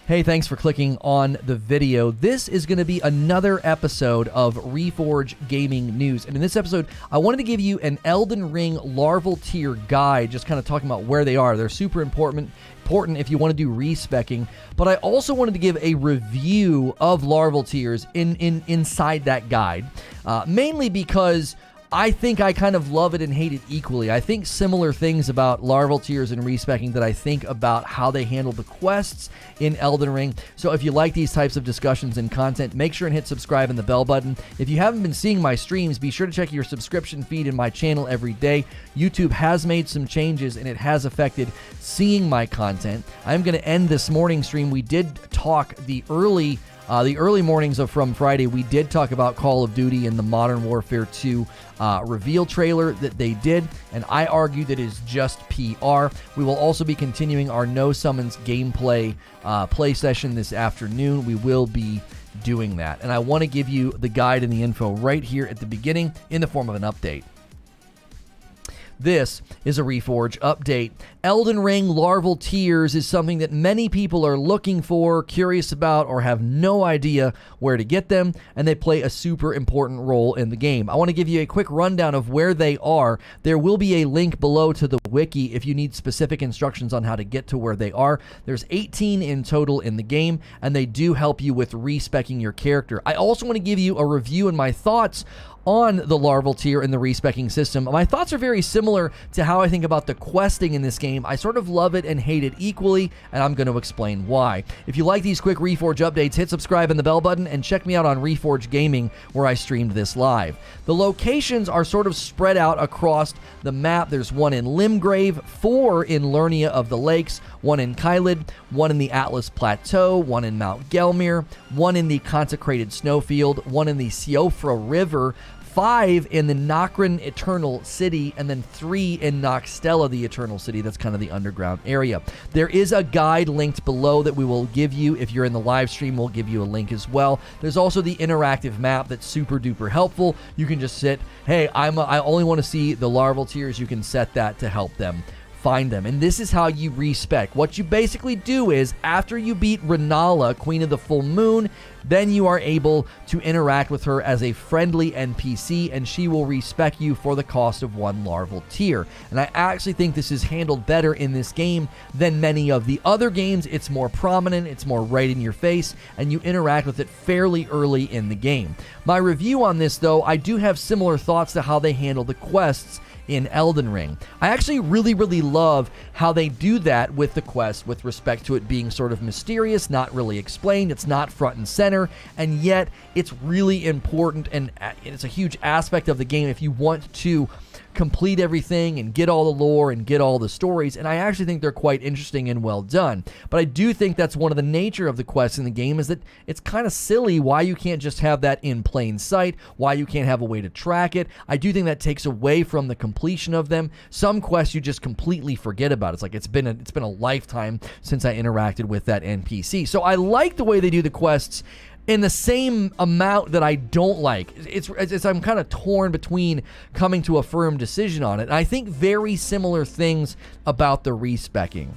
Hey, thanks for clicking on the video. This is going to be another episode of Reforge Gaming News. And in this episode, I wanted to give you an Elden Ring Larval Tear guide, just kind of talking about where they are. They're super important if you want to do respecking. But I also wanted to give a review of Larval Tears inside that guide, mainly because I think I kind of love it and hate it equally. I think similar things about Larval Tears and respecking that I think about how they handle the quests in Elden Ring. So if you like these types of discussions and content, make sure and hit subscribe and the bell button. If you haven't been seeing my streams, be sure to check your subscription feed in my channel every day. YouTube has made some changes and it has affected seeing my content. I'm going to end this morning stream. We did talk the early mornings of From Friday, we did talk about Call of Duty and the Modern Warfare 2 reveal trailer that they did, and I argue that it is just PR. We will also be continuing our No Summons gameplay play session this afternoon. We will be doing that, and I want to give you the guide and the info right here at the beginning in the form of an update. This is a Reforge update. Elden Ring Larval Tears is something that many people are looking for, curious about, or have no idea where to get them, and they play a super important role in the game. I want to give you a quick rundown of where they are. There will be a link below to the wiki if you need specific instructions on how to get to where they are. There's 18 in total in the game, and they do help you with respecking your character. I also want to give you a review and my thoughts on the Larval Tear and the respecking system. My thoughts are very similar to how I think about the questing in this game. I sort of love it and hate it equally, and I'm going to explain why. If you like these quick Reforge updates, hit subscribe and the bell button, and check me out on Reforge Gaming, where I streamed this live. The locations are sort of spread out across the map. There's one in Limgrave, 4 in Lernia of the Lakes, 1 in Caelid, 1 in the Atlas Plateau, 1 in Mount Gelmere, 1 in the Consecrated Snowfield, 1 in the Siofra River, 5 in the Nokrin Eternal City, and then 3 in Noxtella, the Eternal City. That's kind of the underground area. There is a guide linked below that we will give you. If you're in the live stream, we'll give you a link as well. There's also the interactive map that's super duper helpful. You can just sit, hey, I only want to see the Larval Tears. You can set that to help them find them. And this is how you respec. What you basically do is, after you beat Renala, Queen of the Full Moon, then you are able to interact with her as a friendly NPC, and she will respec you for the cost of 1 Larval Tear. And I actually think this is handled better in this game than many of the other games. It's more prominent, it's more right in your face, and you interact with it fairly early in the game. My review on this, though, I do have similar thoughts to how they handle the quests in Elden Ring. I actually really love how they do that with the quest with respect to it being sort of mysterious, not really explained, it's not front and center, and yet it's really important, and it's a huge aspect of the game if you want to complete everything and get all the lore and get all the stories, and I actually think they're quite interesting and well done. But I do think that's one of the nature of the quests in the game, is that it's kind of silly why you can't just have that in plain sight, why you can't have a way to track it. I do think that takes away from the completion of them. Some quests you just completely forget about. It's like it's been a lifetime since I interacted with that NPC. So I like the way they do the quests in the same amount that I don't like. I'm kind of torn between coming to a firm decision on it. And I think very similar things about the respecking.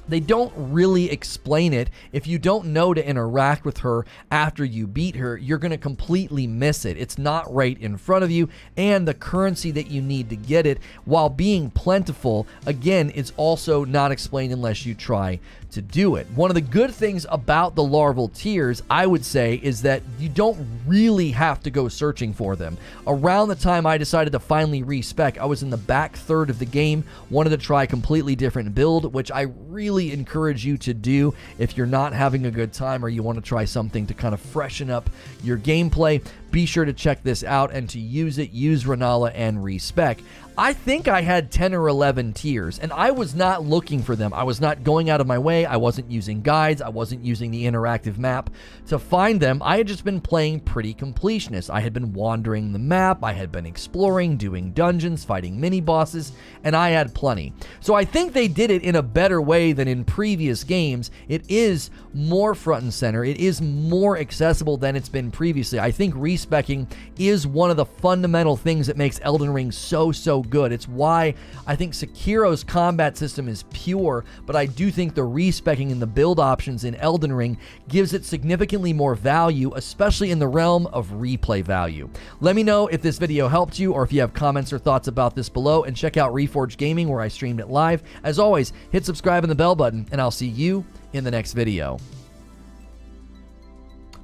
They don't really explain it. If you don't know to interact with her after you beat her, you're going to completely miss it. It's not right in front of you, and the currency that you need to get it, while being plentiful, again, it's also not explained unless you try to do it. One of the good things about the Larval Tears, I would say, is that you don't really have to go searching for them. Around the time I decided to finally respec, I was in the back third of the game, wanted to try a completely different build, which I really encourage you to do if you're not having a good time or you want to try something to kind of freshen up your gameplay. Be sure to check this out, and to use it, use Renala and respec. I think I had 10 or 11 tiers, and I was not looking for them. I was not going out of my way. I wasn't using guides. I wasn't using the interactive map to find them. I had just been playing pretty completionist. I had been wandering the map. I had been exploring, doing dungeons, fighting mini-bosses, and I had plenty. So I think they did it in a better way than in previous games. It is more front and center. It is more accessible than it's been previously. I think respecking is one of the fundamental things that makes Elden Ring so good. It's why I think Sekiro's combat system is pure, but I do think the respecking and the build options in Elden Ring gives it significantly more value, especially in the realm of replay value. Let me know if this video helped you or if you have comments or thoughts about this below, and check out Reforge Gaming where I streamed it live. As always, hit subscribe and the bell button, and I'll see you in the next video.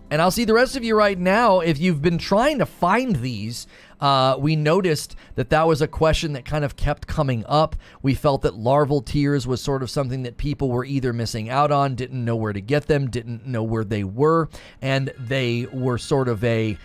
And I'll see the rest of you right now. If you've been trying to find these, we noticed that that was a question that kind of kept coming up. We felt that Larval Tears was sort of something that people were either missing out on, didn't know where to get them, didn't know where they were, and they were sort of a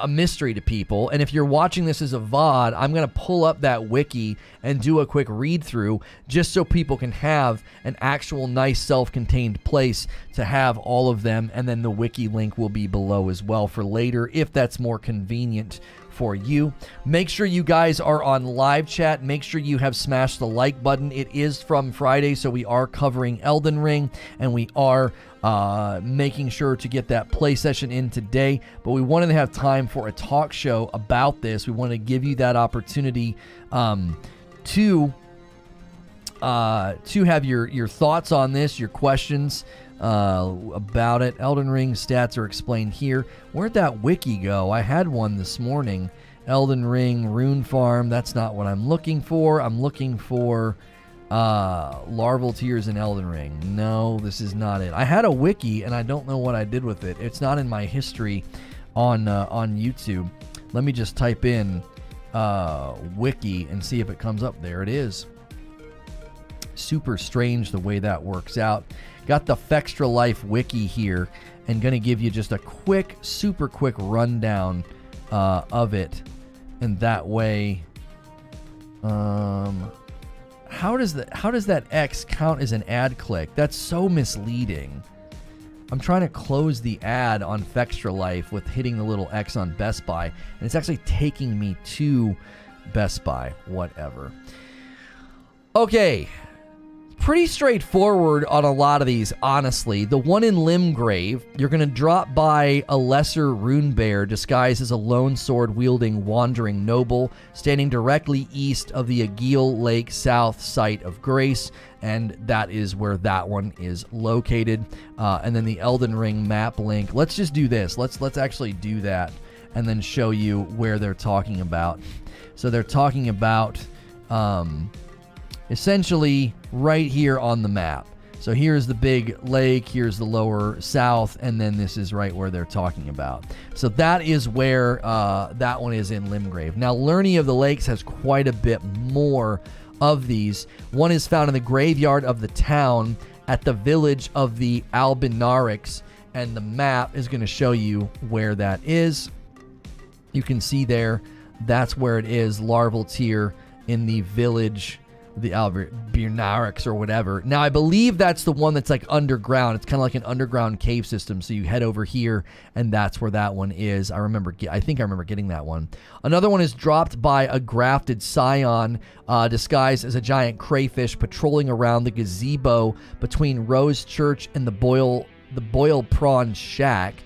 mystery to people. And if you're watching this as a VOD, I'm going to pull up that wiki and do a quick read through just so people can have an actual nice self-contained place to have all of them. And then the wiki link will be below as well for later if that's more convenient for you. Make sure you guys are on live chat. Make sure you have smashed the like button. It is From Friday, so we are covering Elden Ring, and we are making sure to get that play session in today. But we wanted to have time for a talk show about this. We want to give you that opportunity to have your thoughts on this, your questions about it. Elden Ring stats are explained here. Where'd that wiki go? I had one this morning. Elden Ring Rune Farm. That's not what I'm looking for. I'm looking for Larval Tears in Elden Ring. No, this is not it. I had a wiki and I don't know what I did with it. It's not in my history on YouTube. Let me just type in wiki and see if it comes up. There it is. Super strange the way that works out. Got the Fextra Life wiki here and going to give you just a quick, super quick rundown of it. And that way, how does that X count as an ad click? That's so misleading. I'm trying to close the ad on Fextra Life with hitting the little X on Best Buy, and it's actually taking me to Best Buy. Whatever. Okay. Pretty straightforward on a lot of these, honestly. The one in Limgrave, you're going to drop by a lesser rune bear disguised as a lone sword-wielding wandering noble, standing directly east of the Agheel Lake South site of Grace, and that is where that one is located. And then the Elden Ring map link. Let's just do this. Let's actually do that and then show you where they're talking about. So they're talking about essentially right here on the map. So here's the big lake, here's the lower south, and then this is right where they're talking about. So that is where that one is in Limgrave. Now, Lerny of the Lakes has quite a bit more of these. One is found in the graveyard of the town at the village of the Albinarics, and the map is going to show you where that is. You can see there, that's where it is, Larval Tear in the village, the Albinarics or whatever. Now, I believe that's the one that's like underground. It's kind of like an underground cave system. So you head over here, and that's where that one is. I think I remember getting that one. Another one is dropped by a grafted scion disguised as a giant crayfish patrolling around the gazebo between Rose Church and the Boil Prawn Shack.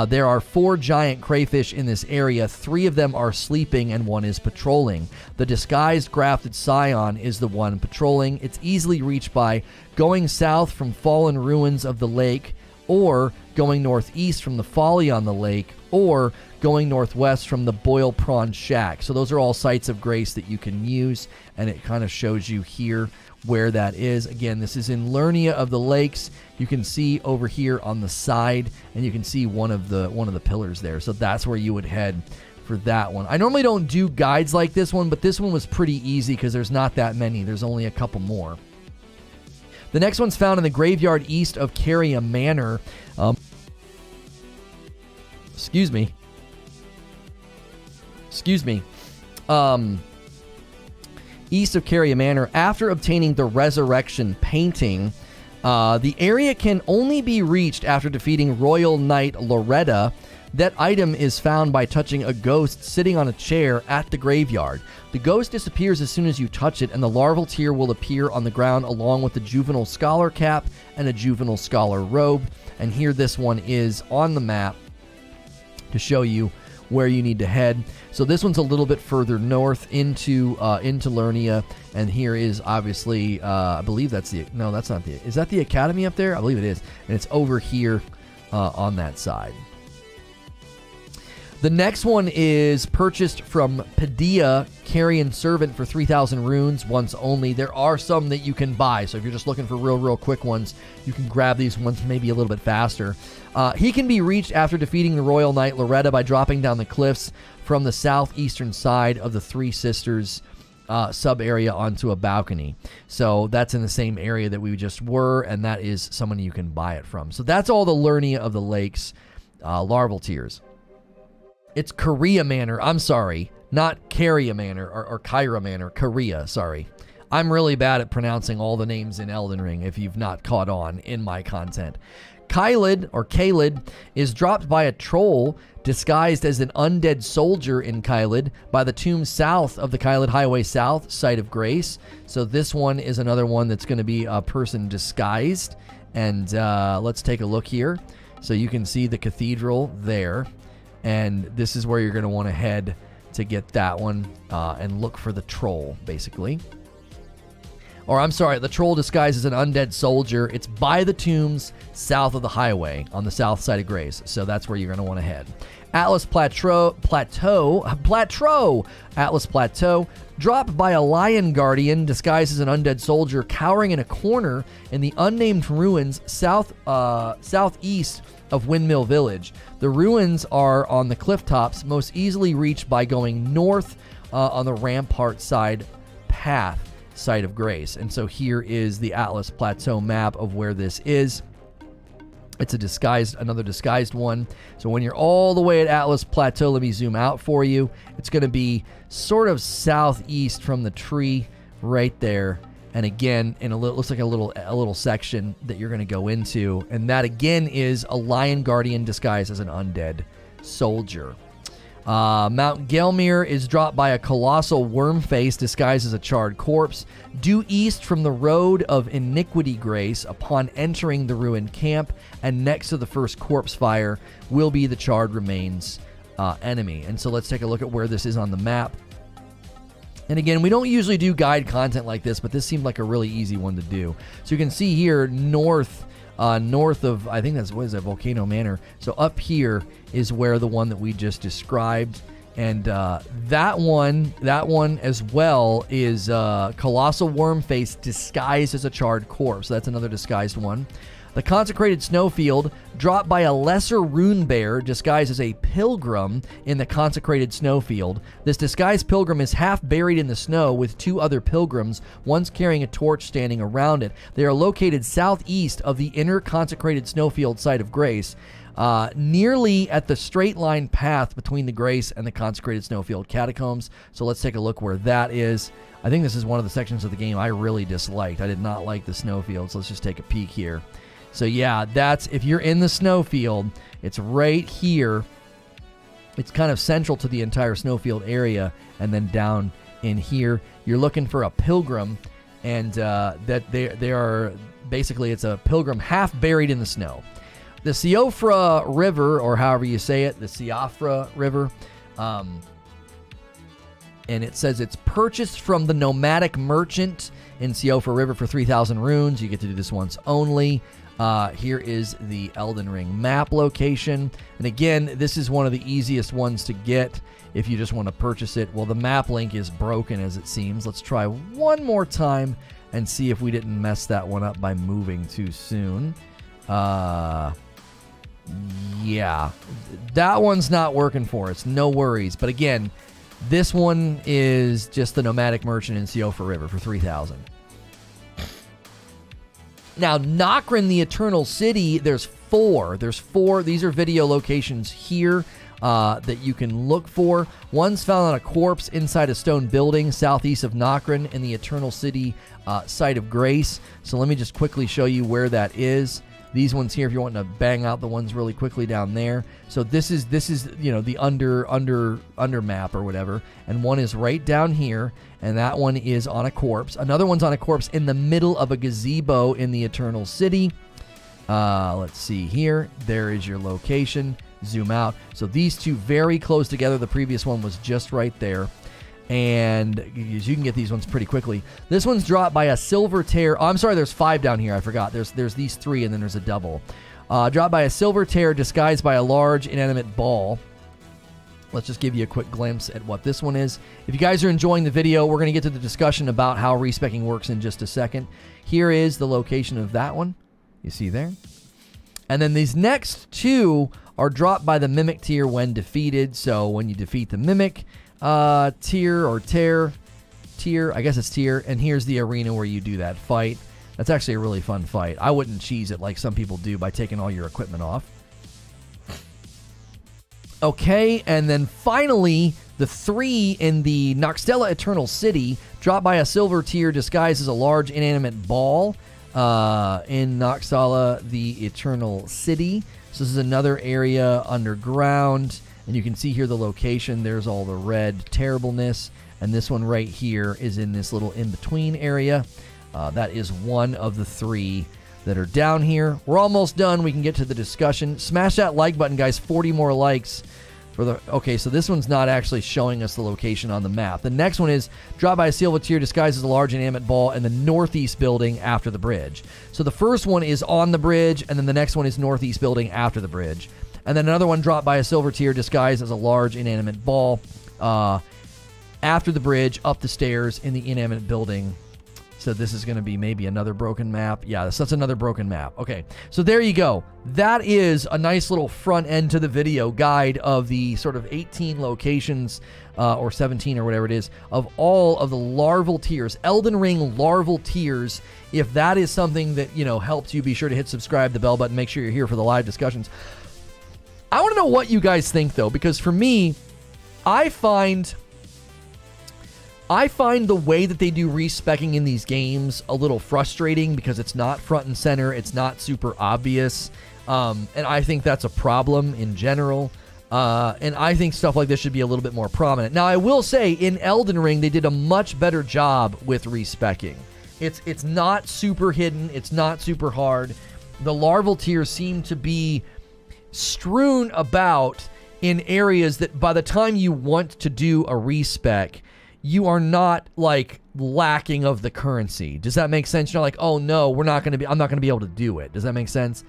There are 4 giant crayfish in this area. 3 of them are sleeping and 1 is patrolling. The disguised grafted scion is the one patrolling. It's easily reached by going south from fallen ruins of the lake, or going northeast from the folly on the lake, or going northwest from the Boil Prawn Shack. So those are all sites of grace that you can use, and it kind of shows you here where that is. Again, this is in Lernia of the Lakes. You can see over here on the side, and you can see one of the pillars there. So that's where you would head for that one. I normally don't do guides like this one, but this one was pretty easy because there's not that many. There's only a couple more. The next one's found in the graveyard east of Caria Manor. Excuse me. East of Caria Manor. After obtaining the Resurrection painting, the area can only be reached after defeating Royal Knight Loretta. That item is found by touching a ghost sitting on a chair at the graveyard. The ghost disappears as soon as you touch it, and the Larval Tear will appear on the ground along with the Juvenile Scholar cap and a Juvenile Scholar robe. And here this one is on the map to show you where you need to head. So this one's a little bit further north into Lernia, and here is obviously I believe that's the no, that's not the is that the academy up there? I believe it is, and it's over here on that side. The next one is purchased from Padilla, Carrion Servant for 3,000 runes once only. There are some that you can buy, so if you're just looking for real quick ones, you can grab these ones maybe a little bit faster. He can be reached after defeating the Royal Knight Loretta by dropping down the cliffs from the southeastern side of the Three Sisters sub-area onto a balcony. So that's in the same area that we just were, and that is someone you can buy it from. So that's all the Lernia of the Lakes Larval Tears. It's Korea Manor. I'm sorry. Not Caria Manor or Kyra Manor. Korea, sorry. I'm really bad at pronouncing all the names in Elden Ring if you've not caught on in my content. Caelid is dropped by a troll disguised as an undead soldier in Caelid by the tomb south of the Caelid Highway South, Site of Grace. So this one is another one that's going to be a person disguised. And let's take a look here. So you can see the cathedral there. And this is where you're going to want to head to get that one and look for the troll, basically. Or I'm sorry, the troll disguised as an undead soldier. It's by the tombs south of the highway on the south side of Grace. So that's where you're going to want to head. Atlas Plateau, dropped by a lion guardian disguised as an undead soldier cowering in a corner in the unnamed ruins southeast of Windmill Village. The ruins are on the cliff tops, most easily reached by going north on the Rampart side path, Site of Grace. And so here is the Atlas Plateau map of where this is. It's another disguised one. So when you're all the way at Atlas Plateau, let me zoom out for you. It's going to be sort of southeast from the tree right there. And again, looks like a little section that you're going to go into. And that again is a lion guardian disguised as an undead soldier. Mount Gelmere is dropped by a colossal worm face disguised as a charred corpse. Due east from the road of Iniquity Grace upon entering the ruined camp, and next to the first corpse fire will be the charred remains enemy. And so let's take a look at where this is on the map. And again, we don't usually do guide content like this, but this seemed like a really easy one to do. So you can see here north of, I think that's, what is that, Volcano Manor. So up here is where the one that we just described. And that one as well is Colossal Wormface disguised as a charred corpse. So that's another disguised one. The Consecrated Snowfield, dropped by a lesser rune bear disguised as a pilgrim in the Consecrated Snowfield. This disguised pilgrim is half buried in the snow with two other pilgrims, one's carrying a torch standing around it. They are located southeast of the inner Consecrated Snowfield Site of Grace, nearly at the straight line path between the Grace and the Consecrated Snowfield Catacombs. So let's take a look where that is. I think this is one of the sections of the game I really disliked. I did not like the snowfield, so let's just take a peek here. So yeah, that's, if you're in the snowfield, it's right here. It's kind of central to the entire snowfield area. And then down in here, you're looking for a pilgrim. And that they are, basically, it's a pilgrim half buried in the snow. The Siofra River, or however you say it, the Siofra River, and it says it's purchased from the nomadic merchant in Siofra River for 3,000 runes. You get to do this once only. Here is the Elden Ring map location. And again, this is one of the easiest ones to get if you just want to purchase it. Well, the map link is broken as it seems. Let's try one more time and see if we didn't mess that one up by moving too soon. Yeah, that one's not working for us. No worries. But again, this one is just the nomadic merchant in Siofra River for 3,000. Now, Nokrin, the Eternal City, there's four. These are video locations here that you can look for. One's found on a corpse inside a stone building southeast of Nokrin in the Eternal City Site of Grace. So let me just quickly show you where that is. These ones here, if you're wanting to bang out the ones really quickly down there. So this is the under map or whatever. And one is right down here, and that one is on a corpse. Another one's on a corpse in the middle of a gazebo in the Eternal City. Let's see here. There is your location. zoom out. So these two very close together. The previous one was just right there. And you can get these ones pretty quickly. This one's dropped by a Silver Tear. Oh, I'm sorry, there's 5 down here. I forgot. There's these 3, and then there's a double. Dropped by a Silver Tear disguised by a large inanimate ball. Let's just give you a quick glimpse at what this one is. If you guys are enjoying the video, we're going to get to the discussion about how respecking works in just a second. Here is the location of that one. You see there? And then these next 2 are dropped by the Mimic Tier when defeated. So when you defeat the Mimic Tier or Tier, I guess it's Tier, and here's the arena where you do that fight. That's actually a really fun fight. I wouldn't cheese it like some people do by taking all your equipment off. Okay, and then finally, the 3 in the Noxtella Eternal City, dropped by a Silver Tier disguised as a large inanimate ball in Noxtella, the Eternal City. So this is another area underground. And you can see here the location. There's all the red terribleness. And this one right here is in this little in-between area. That is one of the 3 that are down here. We're almost done. We can get to the discussion. Smash that like button, guys. 40 more likes. Okay, so this one's not actually showing us the location on the map. The next one is dropped by a Silver Tier disguised as a large inanimate ball in the northeast building after the bridge. So the first one is on the bridge, and then the next one is northeast building after the bridge. And then another one dropped by a Silver Tier disguised as a large inanimate ball after the bridge, up the stairs in the inanimate building. So this is going to be maybe another broken map. Yeah, that's another broken map. Okay, so there you go. That is a nice little front end to the video guide of the sort of 18 locations or 17 or whatever it is of all of the Larval Tears, Elden Ring Larval Tears. If that is something that, you know, helps you, be sure to hit subscribe, the bell button, make sure you're here for the live discussions. I want to know what you guys think, though, because for me, I find the way that they do respecking in these games a little frustrating because it's not front and center. It's not super obvious. And I think that's a problem in general. And I think stuff like this should be a little bit more prominent. Now, I will say, in Elden Ring, they did a much better job with respecking. It's not super hidden. It's not super hard. The Larval Tears seem to be strewn about in areas that by the time you want to do a respec, you are not like lacking of the currency. Does that make sense? You're not like, oh no, I'm not going to be able to do it. Does that make sense?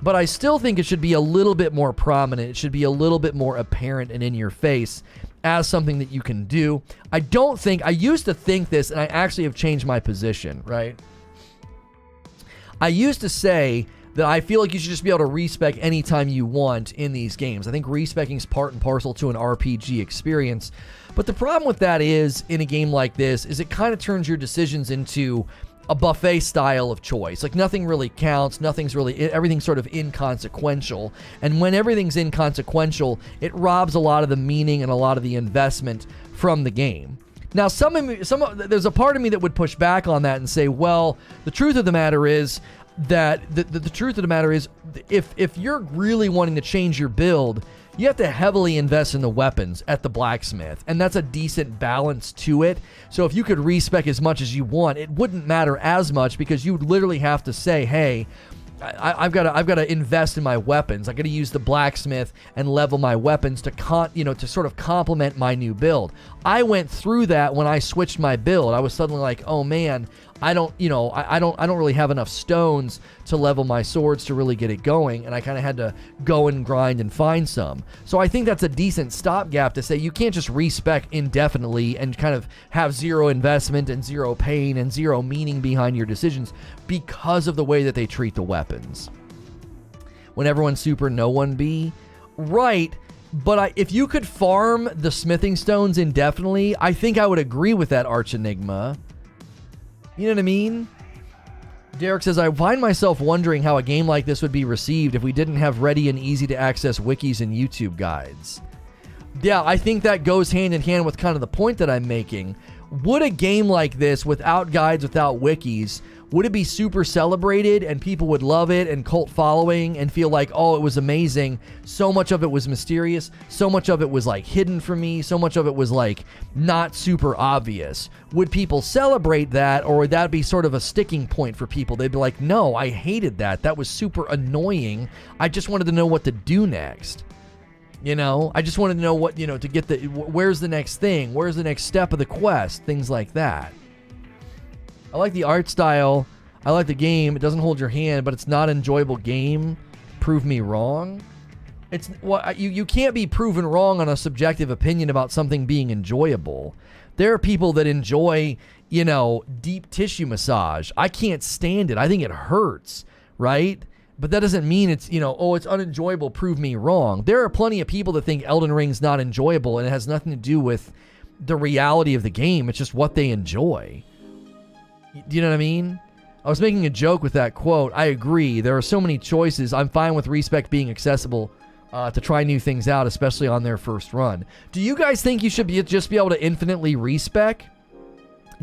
But I still think it should be a little bit more prominent. It should be a little bit more apparent and in your face as something that you can do. I used to think this, and I actually have changed my position, right? I used to say that I feel like you should just be able to respec anytime you want in these games. I think respecking is part and parcel to an RPG experience. But the problem with that is, in a game like this, is it kind of turns your decisions into a buffet style of choice. Like, nothing really counts, everything's sort of inconsequential. And when everything's inconsequential, it robs a lot of the meaning and a lot of the investment from the game. Now, there's a part of me that would push back on that and say, well, the truth of the matter is that the truth of the matter is, if you're really wanting to change your build, you have to heavily invest in the weapons at the blacksmith, and that's a decent balance to it. So if you could respec as much as you want, it wouldn't matter as much, because you would literally have to say, hey, I've got to invest in my weapons. I got to use the blacksmith and level my weapons to sort of complement my new build. I went through that when I switched my build. I was suddenly like, oh man, I don't really have enough stones to level my swords to really get it going, and I kind of had to go and grind and find some. So I think that's a decent stopgap to say you can't just respec indefinitely and kind of have zero investment and zero pain and zero meaning behind your decisions because of the way that they treat the weapons. When everyone's super, no one be. Right, but if you could farm the smithing stones indefinitely, I think I would agree with that Arch Enigma. You know what I mean? Derek says, I find myself wondering how a game like this would be received if we didn't have ready and easy to access wikis and YouTube guides. Yeah, I think that goes hand in hand with kind of the point that I'm making. Would a game like this, without guides, without wikis, would it be super celebrated and people would love it and cult following and feel like, oh, it was amazing? So much of it was mysterious. So much of it was like hidden from me. So much of it was like not super obvious. Would people celebrate that, or would that be sort of a sticking point for people? They'd be like, no, I hated that. That was super annoying. I just wanted to know what to do next. You know, I just wanted to know what, you know, to get the, where's the next thing? Where's the next step of the quest? Things like that. I like the art style. I like the game. It doesn't hold your hand, but it's not an enjoyable game. Prove me wrong. It's what you can't be proven wrong on a subjective opinion about something being enjoyable. There are people that enjoy, you know, deep tissue massage. I can't stand it. I think it hurts, right? But that doesn't mean it's, you know, oh, it's unenjoyable, prove me wrong. There are plenty of people that think Elden Ring's not enjoyable, and it has nothing to do with the reality of the game. It's just what they enjoy. Do you know what I mean? I was making a joke with that quote. I agree. There are so many choices. I'm fine with respec being accessible to try new things out, especially on their first run. Do you guys think you should just be able to infinitely respec?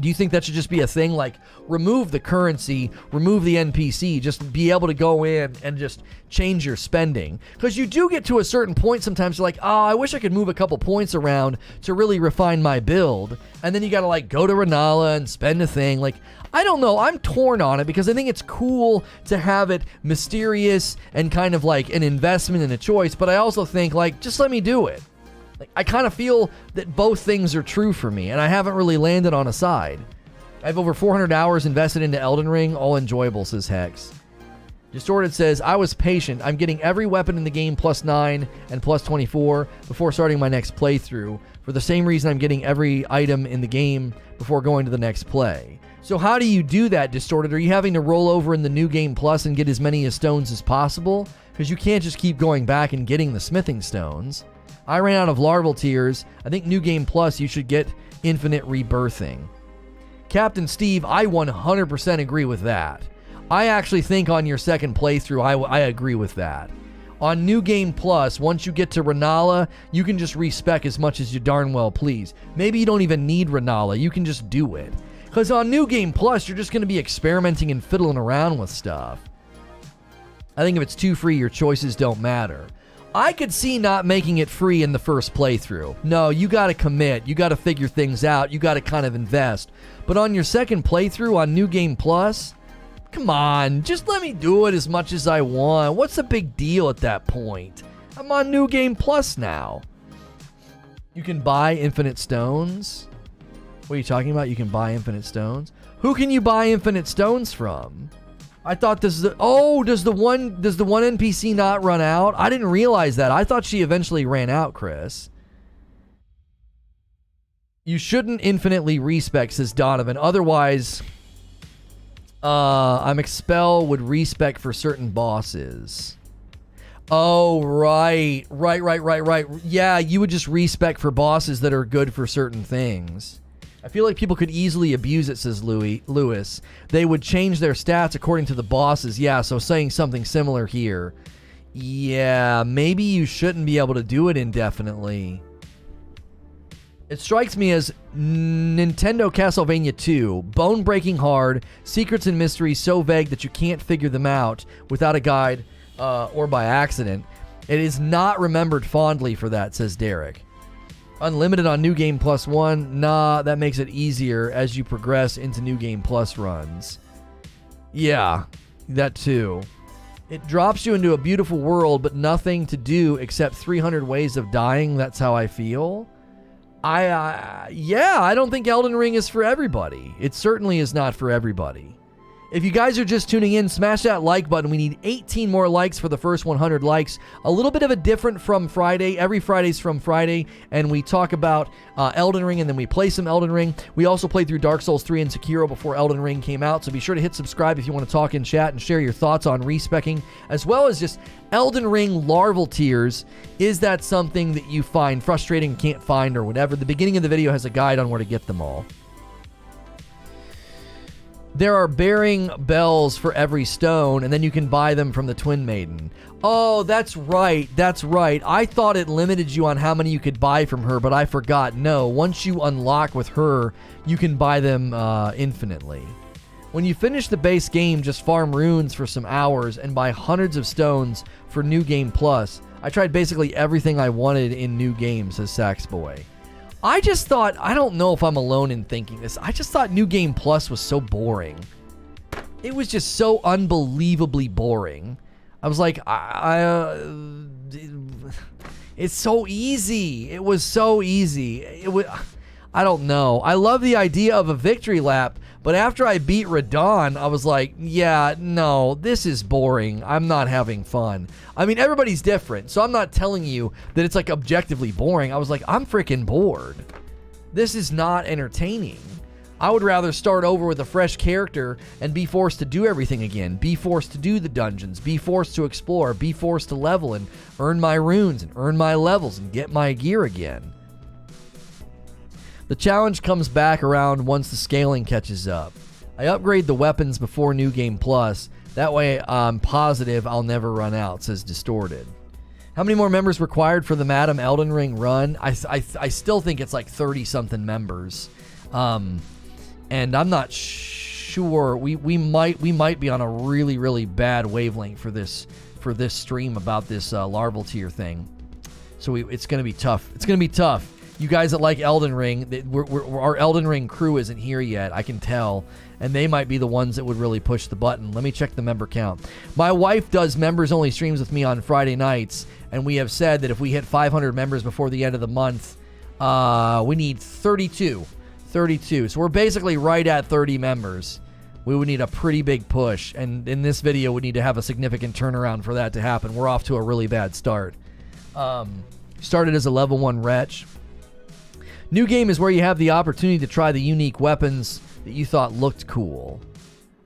Do you think that should just be a thing, like remove the currency, remove the NPC, just be able to go in and just change your spending? Because you do get to a certain point sometimes, you're like, oh, I wish I could move a couple points around to really refine my build. And then you got to like go to Renala and spend a thing. Like, I don't know. I'm torn on it because I think it's cool to have it mysterious and kind of like an investment and a choice. But I also think like, just let me do it. I kind of feel that both things are true for me, and I haven't really landed on a side. I have over 400 hours invested into Elden Ring, all enjoyable, says Hex. Distorted says, I was patient. I'm getting every weapon in the game plus 9 and plus 24 before starting my next playthrough, for the same reason I'm getting every item in the game before going to the next play. So how do you do that, Distorted? Are you having to roll over in the New Game Plus and get as many stones as possible? Because you can't just keep going back and getting the smithing stones. I ran out of Larval Tears. I think New Game Plus, you should get infinite rebirthing. Captain Steve, I 100% agree with that. I actually think on your second playthrough, I agree with that. On New Game Plus, once you get to Renala, you can just respec as much as you darn well please. Maybe you don't even need Renala. You can just do it. Because on New Game Plus, you're just going to be experimenting and fiddling around with stuff. I think if it's too free, your choices don't matter. I could see not making it free in the first playthrough. No, you got to commit. You got to figure things out. You got to kind of invest. But on your second playthrough on New Game Plus, come on, just let me do it as much as I want. What's the big deal at that point? I'm on New Game Plus now. You can buy infinite stones. What are you talking about? You can buy infinite stones? Who can you buy infinite stones from? I thought this is does the one NPC not run out? I didn't realize that. I thought she eventually ran out, Chris. You shouldn't infinitely respec, says Donovan. Otherwise, I'm expel would respec for certain bosses. Oh, right. Right. Yeah, you would just respec for bosses that are good for certain things. I feel like people could easily abuse it, says Lewis. They would change their stats according to the bosses. Yeah, so saying something similar here. Yeah, maybe you shouldn't be able to do it indefinitely. It strikes me as Nintendo Castlevania 2. Bone-breaking hard, secrets and mysteries so vague that you can't figure them out without a guide or by accident. It is not remembered fondly for that, says Derek. Unlimited on New Game Plus 1. Nah, that makes it easier as you progress into New Game Plus runs. Yeah, that too. It drops you into a beautiful world, but nothing to do except 300 ways of dying. That's how I feel. Yeah, I don't think Elden Ring is for everybody. It certainly is not for everybody. If you guys are just tuning in, smash that like button. We need 18 more likes for the first 100 likes. A little bit of a different From Friday. Every Friday's From Friday, and we talk about Elden Ring, and then we play some Elden Ring. We also played through Dark Souls 3 and Sekiro before Elden Ring came out, so be sure to hit subscribe if you want to talk in chat and share your thoughts on respecking, as well as just Elden Ring Larval Tears. Is that something that you find frustrating, can't find, or whatever? The beginning of the video has a guide on where to get them all. There are bearing bells for every stone, and then you can buy them from the Twin Maiden. Oh, that's right. That's right. I thought it limited you on how many you could buy from her, but I forgot. No, once you unlock with her, you can buy them infinitely. When you finish the base game, just farm runes for some hours and buy hundreds of stones for New Game Plus. I tried basically everything I wanted in New Game, says Saxboy. I just thought, I don't know if I'm alone in thinking this, I just thought New Game Plus was so boring. It was just so unbelievably boring. I was like, It's so easy. It was so easy. I don't know. I love the idea of a victory lap, but after I beat Radon, I was like, yeah, no, this is boring. I'm not having fun. I mean, everybody's different, so I'm not telling you that it's like objectively boring. I was like, I'm freaking bored. This is not entertaining. I would rather start over with a fresh character and be forced to do everything again. Be forced to do the dungeons. Be forced to explore. Be forced to level and earn my runes and earn my levels and get my gear again. The challenge comes back around once the scaling catches up. I upgrade the weapons before New Game Plus. That way I'm positive I'll never run out, says Distorted. How many more members required for the Madam Elden Ring run? I still think it's like 30-something members. And I'm not sure. We might be on a really, really bad wavelength for this stream about this Larval Tear thing. So it's going to be tough. It's going to be tough. You guys that like Elden Ring, our Elden Ring crew isn't here yet, I can tell. And they might be the ones that would really push the button. Let me check the member count. My wife does members-only streams with me on Friday nights, and we have said that if we hit 500 members before the end of the month, we need 32. So we're basically right at 30 members. We would need a pretty big push, and in this video, we need to have a significant turnaround for that to happen. We're off to a really bad start. Started as a level 1 wretch. New game is where you have the opportunity to try the unique weapons that you thought looked cool.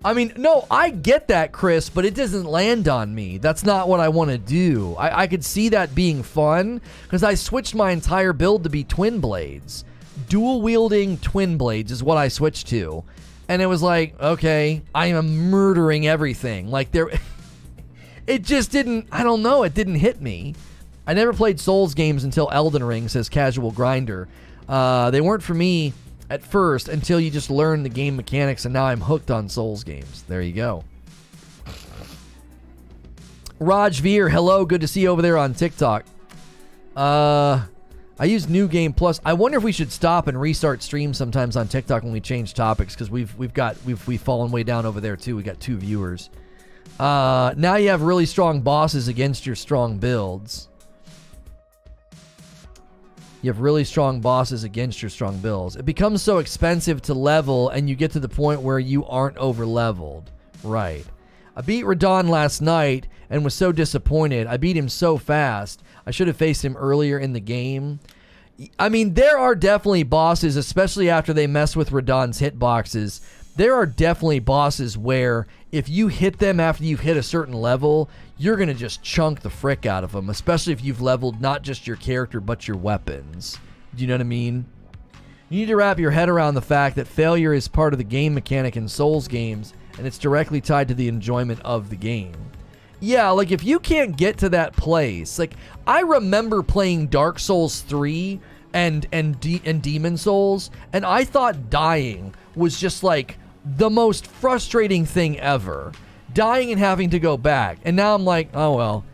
I mean, no, I get that, Chris, but it doesn't land on me. That's not what I want to do. I could see that being fun, because I switched my entire build to be twin blades. Dual wielding twin blades is what I switched to. And it was like, okay, I am murdering everything. Like it just didn't, I don't know, it didn't hit me. I never played Souls games until Elden Ring, says Casual Grinder. They weren't for me at first until you just learn the game mechanics, and now I'm hooked on Souls games. There you go. Raj Veer, hello, good to see you over there on TikTok. I use New Game Plus. I wonder if we should stop and restart streams sometimes on TikTok when we change topics, because we've fallen way down over there too. We got 2 viewers. Now you have really strong bosses against your strong builds. You have really strong bosses against your strong builds. It becomes so expensive to level, and you get to the point where you aren't over-leveled. Right. I beat Radon last night and was so disappointed. I beat him so fast. I should have faced him earlier in the game. I mean, there are definitely bosses, especially after they mess with Radon's hitboxes. There are definitely bosses where if you hit them after you've hit a certain level, you're going to just chunk the frick out of them, especially if you've leveled not just your character, but your weapons. Do you know what I mean? You need to wrap your head around the fact that failure is part of the game mechanic in Souls games, and it's directly tied to the enjoyment of the game. Yeah, like if you can't get to that place, like I remember playing Dark Souls 3 and Demon Souls, and I thought dying was just like the most frustrating thing ever. Dying and having to go back. And now I'm like, oh well,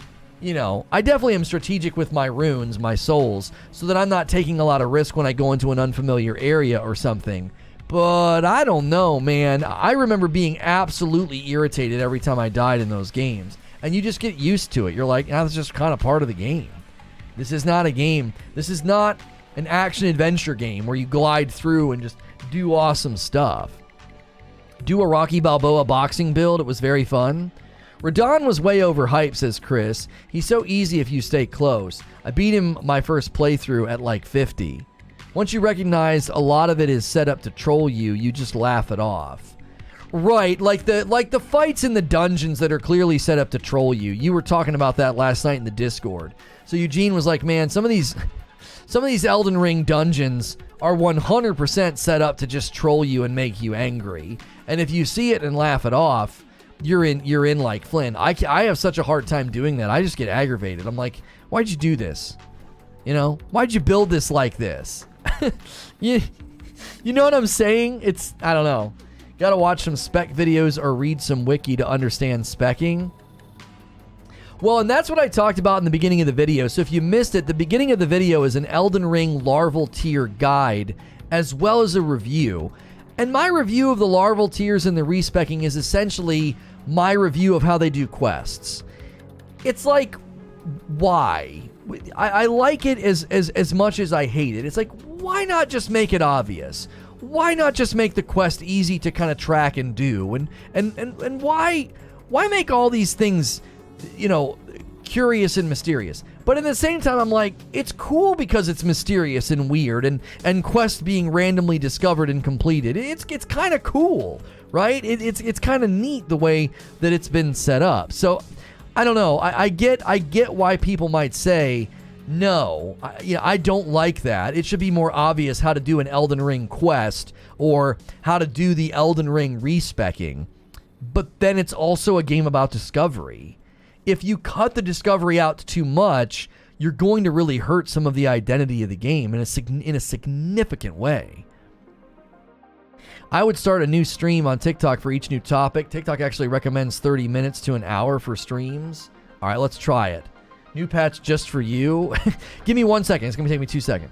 you know, I definitely am strategic with my runes, my souls, so that I'm not taking a lot of risk when I go into an unfamiliar area or something. But I don't know, man. I remember being absolutely irritated every time I died in those games. And you just get used to it. You're like, ah, that's just kind of part of the game. This is not a game. This is not an action-adventure game where you glide through and just do awesome stuff. Do a Rocky Balboa boxing build. It was very fun. Radon was way overhyped, says Chris. He's so easy if you stay close. I beat him my first playthrough at like 50. Once you recognize a lot of it is set up to troll you, you just laugh it off. Right, like the fights in the dungeons that are clearly set up to troll you. You were talking about that last night in the Discord. So Eugene was like, man, some of these Elden Ring dungeons are 100% set up to just troll you and make you angry. And if you see it and laugh it off, you're in like Flynn. I have such a hard time doing that. I just get aggravated. I'm like, why'd you do this? You know, why'd you build this like this? you know what I'm saying? I don't know. Gotta watch some spec videos or read some wiki to understand specking. Well, and that's what I talked about in the beginning of the video. So if you missed it, the beginning of the video is an Elden Ring Larval Tear guide, as well as a review. And my review of the Larval Tears and the respecking is essentially my review of how they do quests. It's like why? I like it as much as I hate it. It's like, why not just make it obvious? Why not just make the quest easy to kind of track and do? And why make all these things, curious and mysterious? But at the same time, I'm like, it's cool because it's mysterious and weird, and quests being randomly discovered and completed. It's kind of cool, right? It's kind of neat the way that it's been set up. So I don't know. I get why people might say, no, I don't like that. It should be more obvious how to do an Elden Ring quest or how to do the Elden Ring respecking. But then it's also a game about discovery. If you cut the discovery out too much, you're going to really hurt some of the identity of the game in a significant way. I would start a new stream on TikTok for each new topic. TikTok actually recommends 30 minutes to an hour for streams. All right, let's try it. New patch just for you. Give me 1 second. It's going to take me 2 seconds.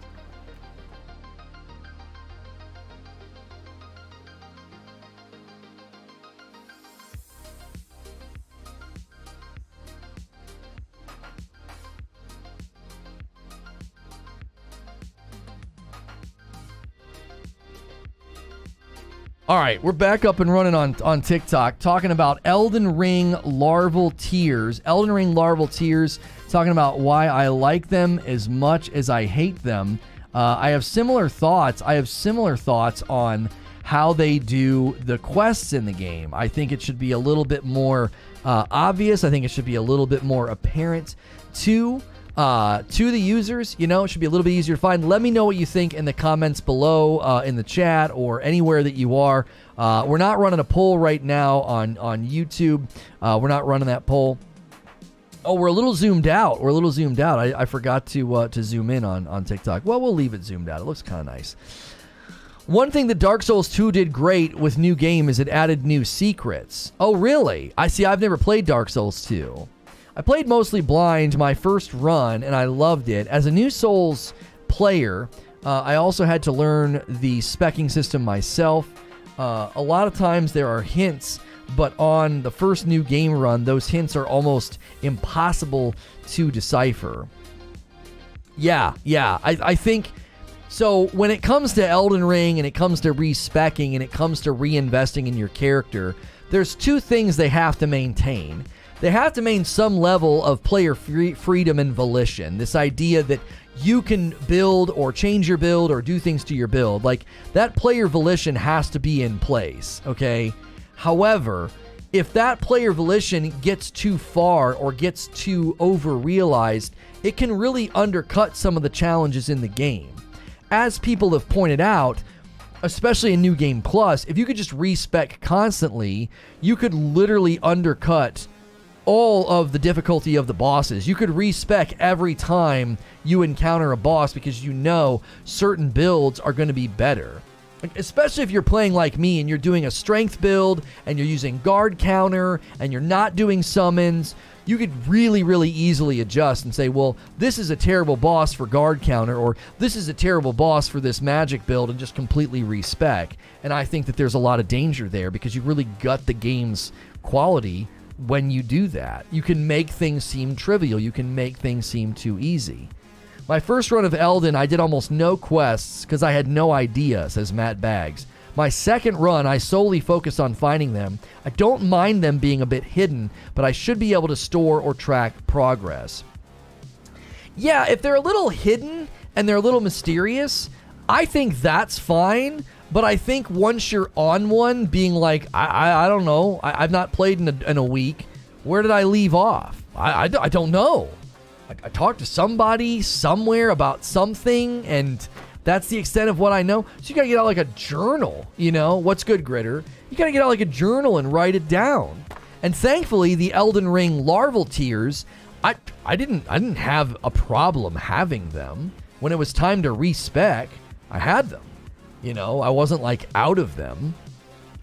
All right, we're back up and running on TikTok, talking about Elden Ring Larval Tears. Elden Ring Larval Tears, talking about why I like them as much as I hate them. I have similar thoughts. On how they do the quests in the game. I think it should be a little bit more obvious. I think it should be a little bit more apparent to the users. It should be a little bit easier to find. Let me know what you think in the comments below, in the chat, or anywhere that you are. We're not running a poll right now on YouTube. We're not running that poll. Oh, we're a little zoomed out. I forgot to zoom in on TikTok. Well, we'll leave it zoomed out. It looks kind of nice. One thing that Dark Souls 2 did great with new game is it added new secrets. Oh, really? I've never played Dark Souls 2. I played mostly blind my first run, and I loved it. As a new Souls player, I also had to learn the specking system myself. A lot of times there are hints, but on the first new game run, those hints are almost impossible to decipher. Yeah, I think... So when it comes to Elden Ring, and it comes to respecking, and it comes to reinvesting in your character, there's two things they have to maintain. They have to maintain some level of player freedom and volition. This idea that you can build or change your build or do things to your build. Like, that player volition has to be in place, okay? However, if that player volition gets too far or gets too over-realized, it can really undercut some of the challenges in the game. As people have pointed out, especially in New Game Plus, if you could just respec constantly, you could literally undercut all of the difficulty of the bosses. You could respec every time you encounter a boss because certain builds are going to be better. Like, especially if you're playing like me and you're doing a strength build and you're using guard counter and you're not doing summons, you could really, really easily adjust and say, well, this is a terrible boss for guard counter, or this is a terrible boss for this magic build, and just completely respec. And I think that there's a lot of danger there because you really gut the game's quality when you do that. You can make things seem trivial. You can make things seem too easy. My first run of Elden, I did almost no quests because I had no idea, says Matt Baggs. My second run, I solely focused on finding them. I don't mind them being a bit hidden, but I should be able to store or track progress. Yeah, if they're a little hidden and they're a little mysterious, I think that's fine. But I think once you're on one, being like, I don't know, I've not played in a week. Where did I leave off? I don't know. I talked to somebody somewhere about something, and that's the extent of what I know. So you gotta get out like a journal, What's good, Gritter? You gotta get out like a journal and write it down. And thankfully, the Elden Ring Larval Tears, I didn't have a problem having them. When it was time to respec, I had them. I wasn't like out of them.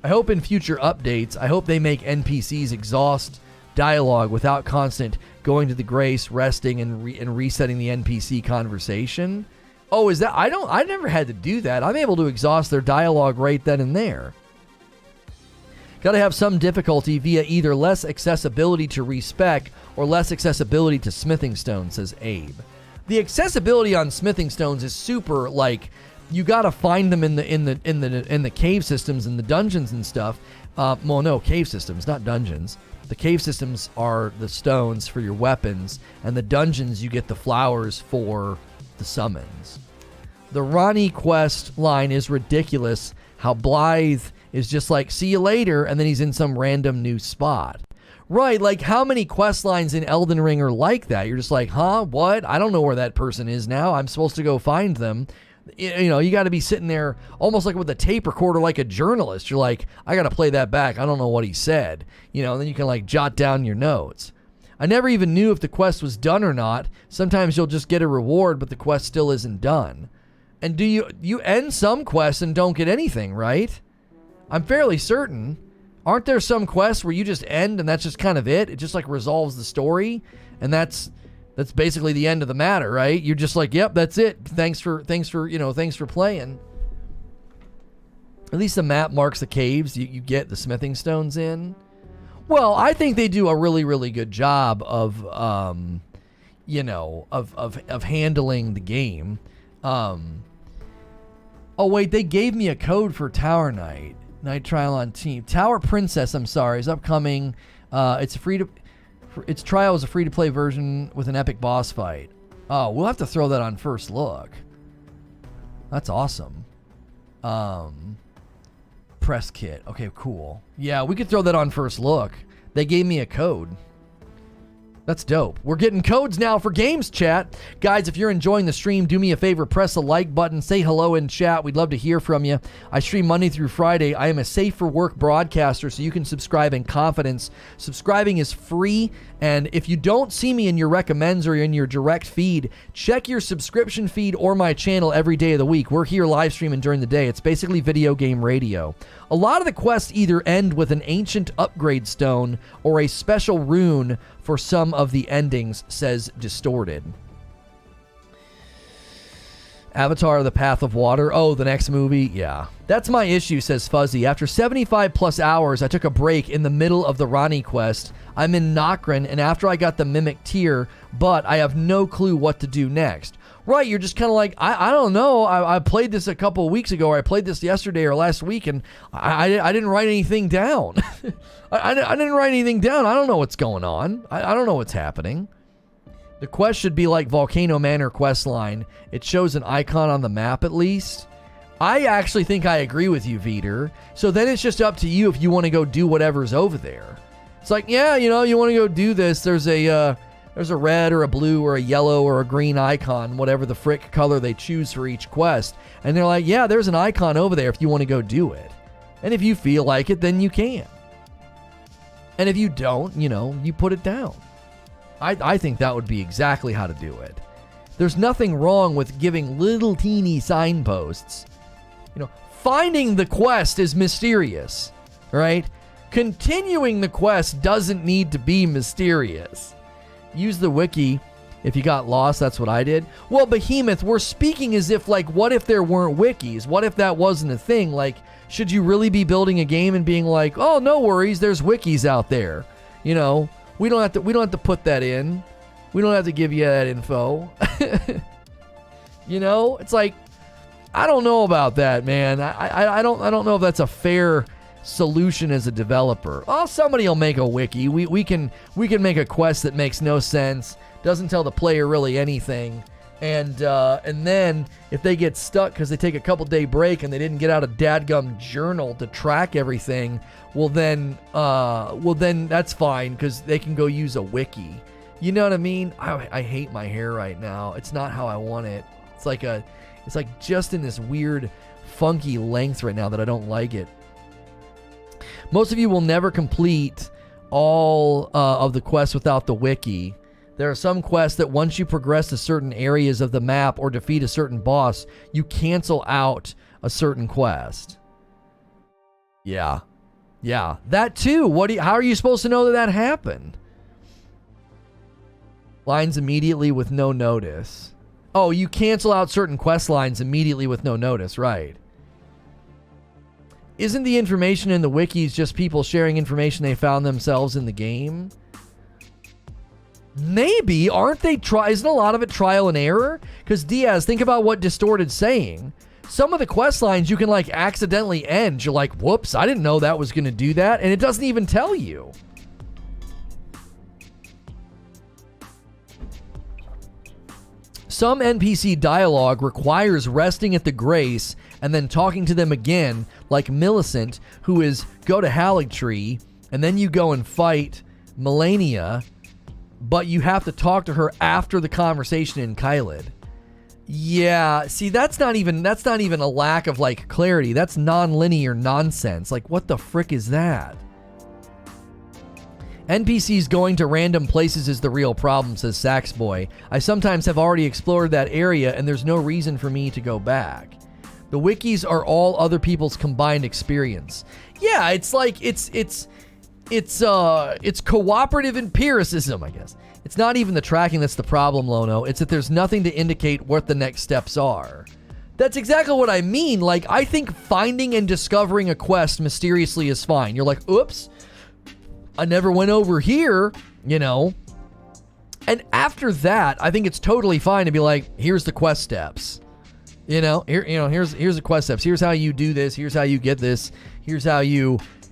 I hope in future updates, I hope they make NPCs exhaust dialogue without constant going to the grace, resting, and resetting the NPC conversation. Oh, is that? I never had to do that. I'm able to exhaust their dialogue right then and there. Gotta have some difficulty via either less accessibility to respec or less accessibility to smithing stones, says Abe. The accessibility on smithing stones is super, like, you gotta find them in the cave systems and the dungeons and stuff. Well, no, cave systems, not dungeons. The cave systems are the stones for your weapons, and the dungeons you get the flowers for the summons. The Ronnie quest line is ridiculous. How Blythe is just like, see you later, and then he's in some random new spot. Right, like how many quest lines in Elden Ring are like that? You're just like, huh, what? I don't know where that person is now. I'm supposed to go find them. You know, you got to be sitting there almost like with a tape recorder like a journalist. You're like, I got to play that back. I don't know what he said. You know, and then you can like jot down your notes. I never even knew if the quest was done or not. Sometimes you'll just get a reward, but the quest still isn't done. And do you end some quests and don't get anything, right? I'm fairly certain. Aren't there some quests where you just end and that's just kind of it? It just like resolves the story, and that's basically the end of the matter, right? You're just like, yep, that's it. Thanks for playing. At least the map marks the caves you get the smithing stones in. Well, I think they do a really, really good job of handling the game. Oh wait, they gave me a code for Tower Night Trial on Team. Tower Princess, I'm sorry, is upcoming. Its trial is a free-to-play version with an epic boss fight. Oh, we'll have to throw that on First Look. That's awesome. Press kit. Okay, cool. Yeah, we could throw that on First Look. They gave me a code. That's dope. We're getting codes now for games, chat. Guys, if you're enjoying the stream, do me a favor, press the like button, say hello in chat. We'd love to hear from you. I stream Monday through Friday. I am a safe for work broadcaster, so you can subscribe in confidence. Subscribing is free, and if you don't see me in your recommends or in your direct feed, check your subscription feed or my channel every day of the week. We're here live streaming during the day. It's basically video game radio. A lot of the quests either end with an ancient upgrade stone or a special rune for some of the endings, says Distorted. Avatar: The Path of Water. Oh, the next movie? Yeah. That's my issue, says Fuzzy. After 75 plus hours, I took a break in the middle of the Ronnie quest. I'm in Nokrin, and after I got the Mimic Tear, but I have no clue what to do next. Right, you're just kind of like, I don't know. I played this a couple of weeks ago, or I played this yesterday or last week, and I didn't write anything down. I didn't write anything down. I don't know what's going on. I don't know what's happening. The quest should be like Volcano Manor quest line. It shows an icon on the map at least. I actually think I agree with you, Veeder. So then it's just up to you if you want to go do whatever's over there. It's like, yeah, you know, you want to go do this. There's a red or a blue or a yellow or a green icon, whatever the frick color they choose for each quest. And they're like, yeah, there's an icon over there if you want to go do it. And if you feel like it, then you can. And if you don't, you know, you put it down. I think that would be exactly how to do it. There's nothing wrong with giving little teeny signposts. You know, finding the quest is mysterious, right? Continuing the quest doesn't need to be mysterious. Use the wiki if you got lost. That's what I did. Well, Behemoth, we're speaking as if, like, what if there weren't wikis? What if that wasn't a thing? Like, should you really be building a game and being like, oh, no worries, there's wikis out there? You know, we don't have to put that in. We don't have to give you that info. You know, it's like, I don't know about that, man. I don't know if that's a fair solution as a developer. Oh, somebody will make a wiki. We can make a quest that makes no sense, doesn't tell the player really anything, and then if they get stuck because they take a couple day break and they didn't get out a dadgum journal to track everything, well then that's fine because they can go use a wiki. You know what I mean? I hate my hair right now. It's not how I want it. It's like just in this weird funky length right now that I don't like it. Most of you will never complete all of the quests without the wiki. There are some quests that once you progress to certain areas of the map or defeat a certain boss, you cancel out a certain quest. Yeah. That too. How are you supposed to know that happened? Lines immediately with no notice. Oh, you cancel out certain quest lines immediately with no notice, right? Isn't the information in the wikis just people sharing information they found themselves in the game? Maybe. Aren't they isn't a lot of it trial and error? Because Diaz, think about what Distorted's saying. Some of the quest lines you can like accidentally end. You're like, whoops, I didn't know that was going to do that. And it doesn't even tell you. Some NPC dialogue requires resting at the Grace and then talking to them again, like Millicent, who is go to Haligtree, and then you go and fight Melania, but you have to talk to her after the conversation in Kylid. Yeah, see, that's not even a lack of like clarity. That's non-linear nonsense. Like, what the frick is that? NPCs going to random places is the real problem, says Saxboy. I sometimes have already explored that area and there's no reason for me to go back. The wikis are all other people's combined experience. Yeah, it's like it's cooperative empiricism, I guess. It's not even the tracking that's the problem, Lono. It's that there's nothing to indicate what the next steps are. That's exactly what I mean. Like, I think finding and discovering a quest mysteriously is fine. You're like, oops, I never went over here, you know. And after that, I think it's totally fine to be like, here's the quest steps. Here's the quest steps. Here's how you do this. Here's how you get this. Here's how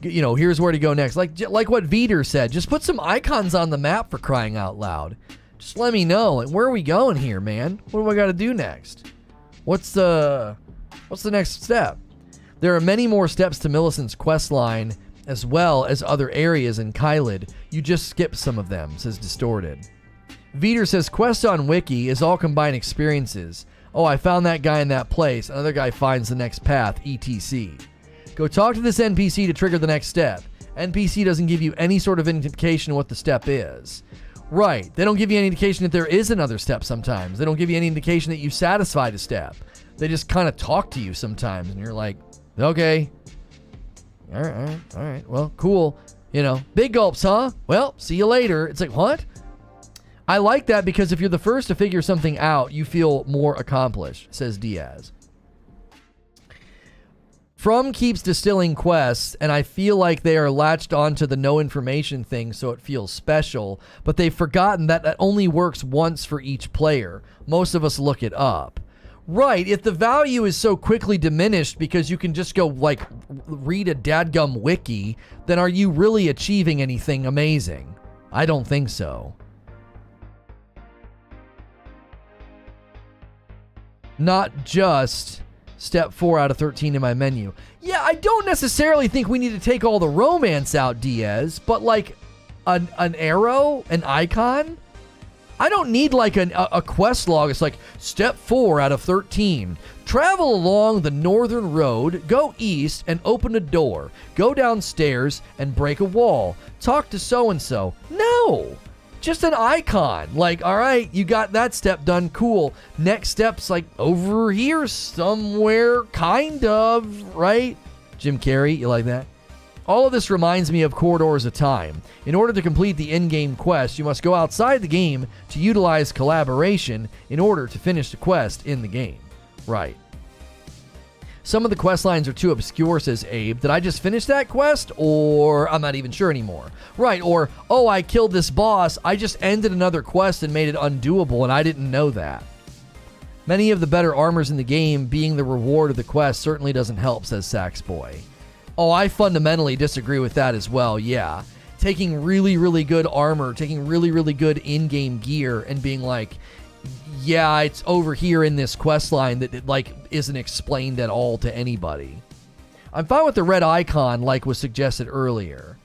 here's where to go next. Like what Veeder said, just put some icons on the map for crying out loud. Just let me know. Like, where are we going here, man? What do I got to do next? What's the next step? There are many more steps to Millicent's quest line, as well as other areas in Kylid. You just skip some of them, says Distorted. Veeder says, quest on Wiki is all combined experiences. Oh, I found that guy in that place. Another guy finds the next path, etc. Go talk to this NPC to trigger the next step. NPC doesn't give you any sort of indication of what the step is. Right. They don't give you any indication that there is another step sometimes. They don't give you any indication that you satisfied a step. They just kind of talk to you sometimes, and you're like, okay. All right. Well, cool. Big gulps, huh? Well, see you later. It's like, what? I like that because if you're the first to figure something out, you feel more accomplished, says Diaz. From keeps distilling quests, and I feel like they are latched onto the no information thing, so it feels special, but they've forgotten that that only works once for each player. Most of us look it up. Right, if the value is so quickly diminished because you can just go, like, read a dadgum wiki, then are you really achieving anything amazing? I don't think so. Not just step 4 out of 13 in my menu. Yeah, I don't necessarily think we need to take all the romance out, Diaz, but like an arrow, an icon? I don't need like a quest log. It's like step 4 out of 13. Travel along the northern road, go east and open a door. Go downstairs and break a wall. Talk to so-and-so. No! Just an icon. Like, all right, you got that step done. Cool. Next step's like over here somewhere, kind of, right? Jim Carrey, you like that? All of this reminds me of Corridors of Time. In order to complete the in-game quest, you must go outside the game to utilize collaboration in order to finish the quest in the game. Right. Some of the quest lines are too obscure, says Abe. Did I just finish that quest? Or I'm not even sure anymore. Right, or, oh, I killed this boss. I just ended another quest and made it undoable, and I didn't know that. Many of the better armors in the game being the reward of the quest certainly doesn't help, says Saxboy. Oh, I fundamentally disagree with that as well, yeah. Taking really, really good armor, taking really, really good in-game gear, and being like, yeah, it's over here in this quest line that it, like, isn't explained at all to anybody. I'm fine with the red icon, like was suggested earlier.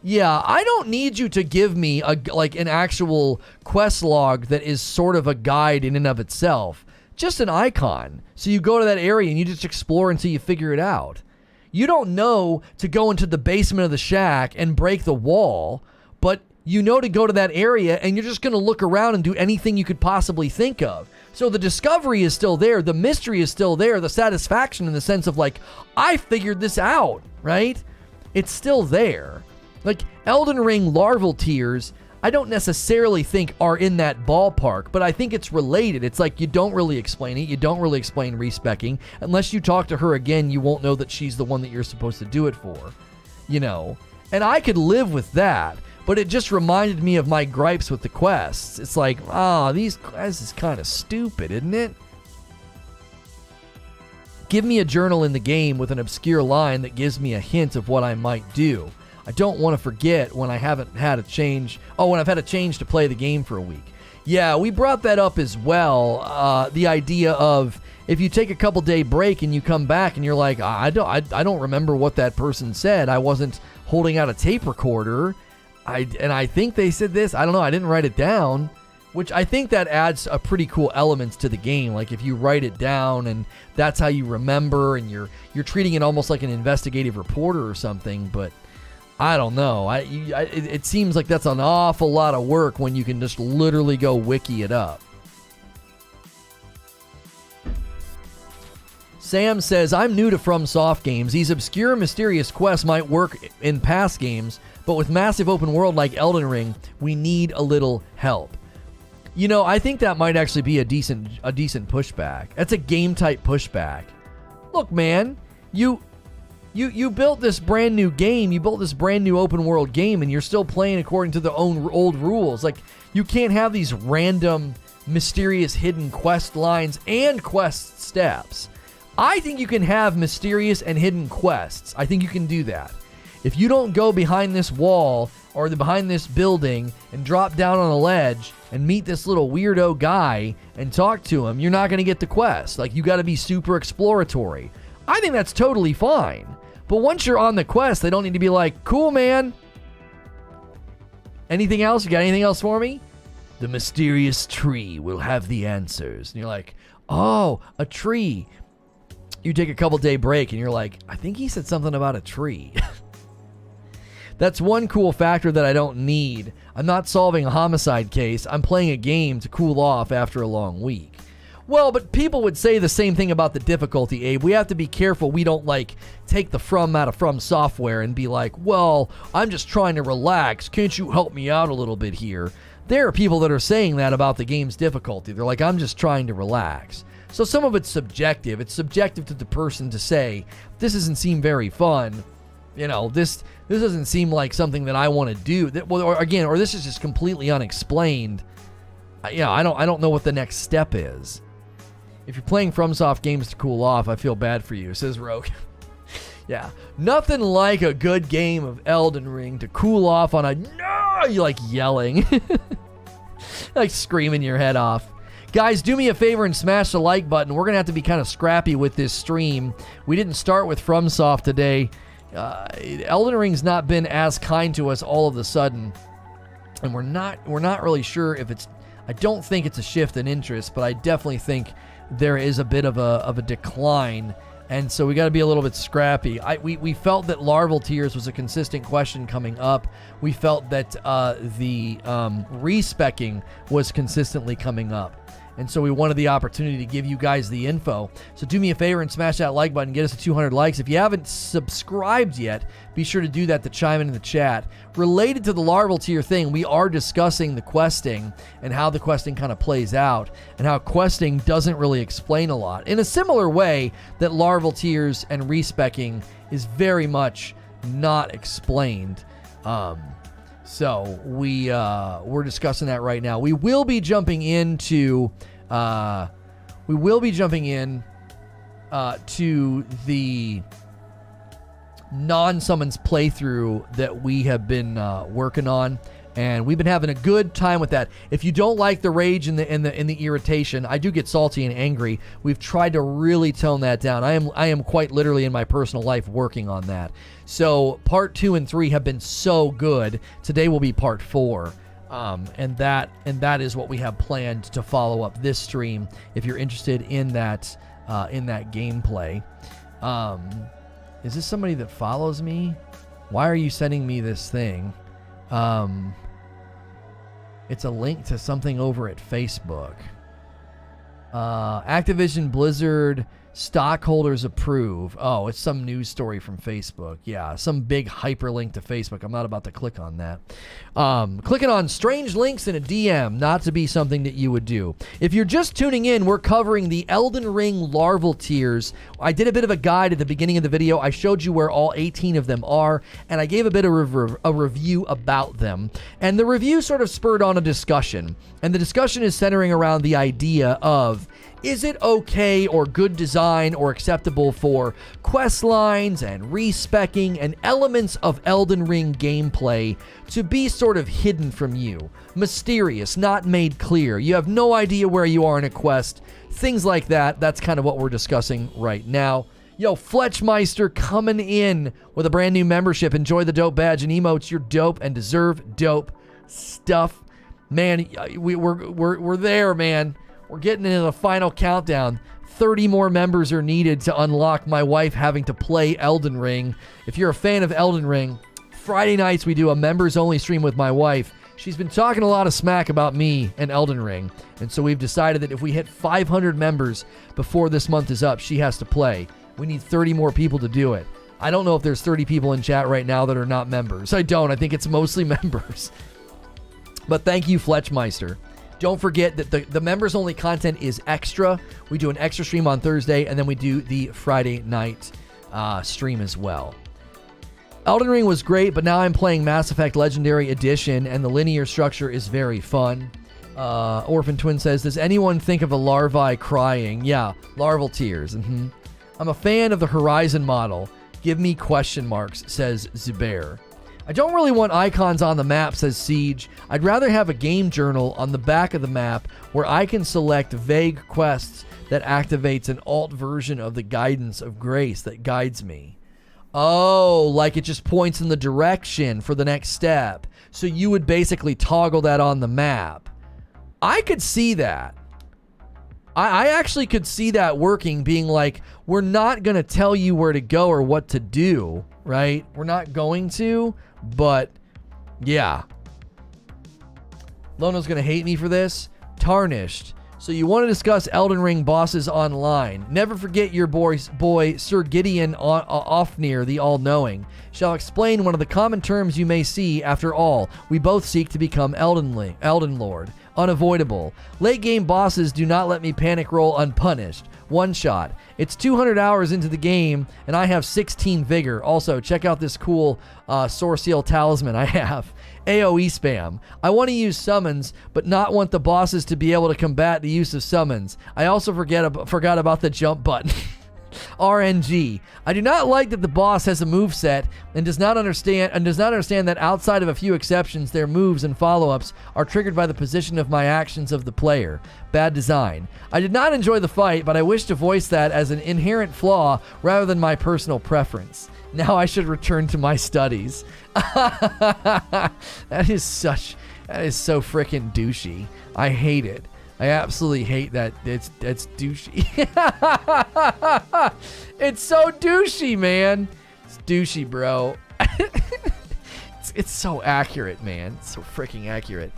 Yeah, I don't need you to give me an actual quest log that is sort of a guide in and of itself. Just an icon. So you go to that area and you just explore until you figure it out. You don't know to go into the basement of the shack and break the wall, but you know to go to that area and you're just going to look around and do anything you could possibly think of. So the discovery is still there. The mystery is still there. The satisfaction in the sense of like, I figured this out, right? It's still there. Like Elden Ring Larval Tears, I don't necessarily think are in that ballpark, but I think it's related. It's like you don't really explain it. You don't really explain respecking. Unless you talk to her again, you won't know that she's the one that you're supposed to do it for. You know? And I could live with that, but it just reminded me of my gripes with the quests. It's like, this is kind of stupid, isn't it? Give me a journal in the game with an obscure line that gives me a hint of what I might do. I don't want to forget when I haven't had a change. When I've had a change to play the game for a week. Yeah, we brought that up as well. The idea of if you take a couple day break and you come back and you're like, I don't remember what that person said. I wasn't holding out a tape recorder. I think they said this. I don't know. I didn't write it down. Which I think that adds a pretty cool element to the game. Like if you write it down and that's how you remember, and you're treating it almost like an investigative reporter or something. But I don't know. It seems like that's an awful lot of work when you can just literally go wiki it up. Sam says, I'm new to FromSoft games. These obscure, mysterious quests might work in past games, but with massive open world like Elden Ring, we need a little help. You know, I think that might actually be a decent pushback. That's a game type pushback. Look, man, you built this brand new game. You built this brand new open world game, and you're still playing according to the old rules. Like, you can't have these random, mysterious, hidden quest lines and quest steps. I think you can have mysterious and hidden quests. I think you can do that. If you don't go behind this wall or behind this building and drop down on a ledge and meet this little weirdo guy and talk to him, you're not going to get the quest. Like, you got to be super exploratory. I think that's totally fine. But once you're on the quest, they don't need to be like, cool, man. Anything else? You got anything else for me? The mysterious tree will have the answers. And you're like, oh, a tree. You take a couple day break and you're like, I think he said something about a tree. That's one cool factor that I don't need. I'm not solving a homicide case. I'm playing a game to cool off after a long week. Well, but people would say the same thing about the difficulty, Abe. We have to be careful we don't, like, take the from out of FromSoftware and be like, well, I'm just trying to relax. Can't you help me out a little bit here? There are people that are saying that about the game's difficulty. They're like, I'm just trying to relax. So some of it's subjective. It's subjective to the person to say, this doesn't seem very fun. You know, this doesn't seem like something that I want to do. Or this is just completely unexplained. I don't know what the next step is. If you're playing FromSoft games to cool off, I feel bad for you, says Rogue. Yeah, nothing like a good game of Elden Ring to cool off on a no. You like yelling, like screaming your head off. Guys, do me a favor and smash the like button. We're gonna have to be kind of scrappy with this stream. We didn't start with FromSoft today. Elden Ring's not been as kind to us all of a sudden, and we're not really sure if it's. I don't think it's a shift in interest, but I definitely think there is a bit of a decline, and so we got to be a little bit scrappy. We felt that Larval Tears was a consistent question coming up. We felt that the respecking was consistently coming up. And so we wanted the opportunity to give you guys the info. So do me a favor and smash that like button. Get us to 200 likes. If you haven't subscribed yet, be sure to do that to chime in the chat. Related to the Larval Tear thing, we are discussing the questing and how the questing kind of plays out and how questing doesn't really explain a lot. In a similar way that Larval Tears and respecking is very much not explained. So we're discussing that right now. We will be jumping into to the non-summons playthrough that we have been working on, and we've been having a good time with that. If you don't like the rage and the irritation, I do get salty and angry. We've tried to really tone that down. I am quite literally in my personal life working on that. So part 2 and 3 have been so good. Today will be part 4. And that is what we have planned to follow up this stream. If you're interested in that gameplay, is this somebody that follows me? Why are you sending me this thing? It's a link to something over at Facebook. Activision Blizzard Stockholders approve. Oh, it's some news story from Facebook. Yeah, some big hyperlink to Facebook. I'm not about to click on that. Clicking on strange links in a DM, not to be something that you would do. If you're just tuning in, we're covering the Elden Ring Larval Tears. I did a bit of a guide at the beginning of the video. I showed you where all 18 of them are, and I gave a bit of a review about them. And the review sort of spurred on a discussion. And the discussion is centering around the idea of, is it okay or good design or acceptable for quest lines and respecking and elements of Elden Ring gameplay to be sort of hidden from you? Mysterious, not made clear. You have no idea where you are in a quest. Things like that. That's kind of what we're discussing right now. Yo, Fletchmeister coming in with a brand new membership. Enjoy the dope badge and emotes. You're dope and deserve dope stuff. Man, we're there, man. We're getting into the final countdown. 30 more members are needed to unlock my wife having to play Elden Ring. If you're a fan of Elden Ring, Friday nights we do a members only stream with my wife. She's been talking a lot of smack about me and Elden Ring. And so we've decided that if we hit 500 members before this month is up, she has to play. We need 30 more people to do it. I don't know if there's 30 people in chat right now that are not members. I don't. I think it's mostly members. But thank you, Fletchmeister. Don't forget that the members-only content is extra. We do an extra stream on Thursday, and then we do the Friday night stream as well. Elden Ring was great, but now I'm playing Mass Effect Legendary Edition, and the linear structure is very fun. Orphan Twin says, does anyone think of a larvae crying? Yeah, Larval Tears. I'm a fan of the Horizon model. Give me question marks, says Zubair. I don't really want icons on the map, says Siege. I'd rather have a game journal on the back of the map where I can select vague quests that activates an alt version of the guidance of grace that guides me. Oh, like it just points in the direction for the next step. So you would basically toggle that on the map. I could see that. I actually could see that working, being like, we're not going to tell you where to go or what to do, right? We're not going to, but yeah. Lono's going to hate me for this. Tarnished. So you want to discuss Elden Ring bosses online. Never forget your boy Sir Gideon Ofnir, the all-knowing, shall explain one of the common terms you may see. After all, we both seek to become Elden Lord. Unavoidable. Late game bosses do not let me panic roll unpunished. One shot. It's 200 hours into the game, and I have 16 vigor. Also, check out this cool Sourceal talisman I have. AoE spam. I want to use summons, but not want the bosses to be able to combat the use of summons. I also forgot about the jump button. RNG. I do not like that the boss has a moveset and does not understand that outside of a few exceptions, their moves and follow-ups are triggered by the position of my actions of the player. Bad design. I did not enjoy the fight, but I wish to voice that as an inherent flaw rather than my personal preference. Now I should return to my studies. That is so freaking douchey. I hate it. I absolutely hate that. It's douchey. It's so douchey, man. It's douchey, bro. It's so accurate, man. It's so freaking accurate.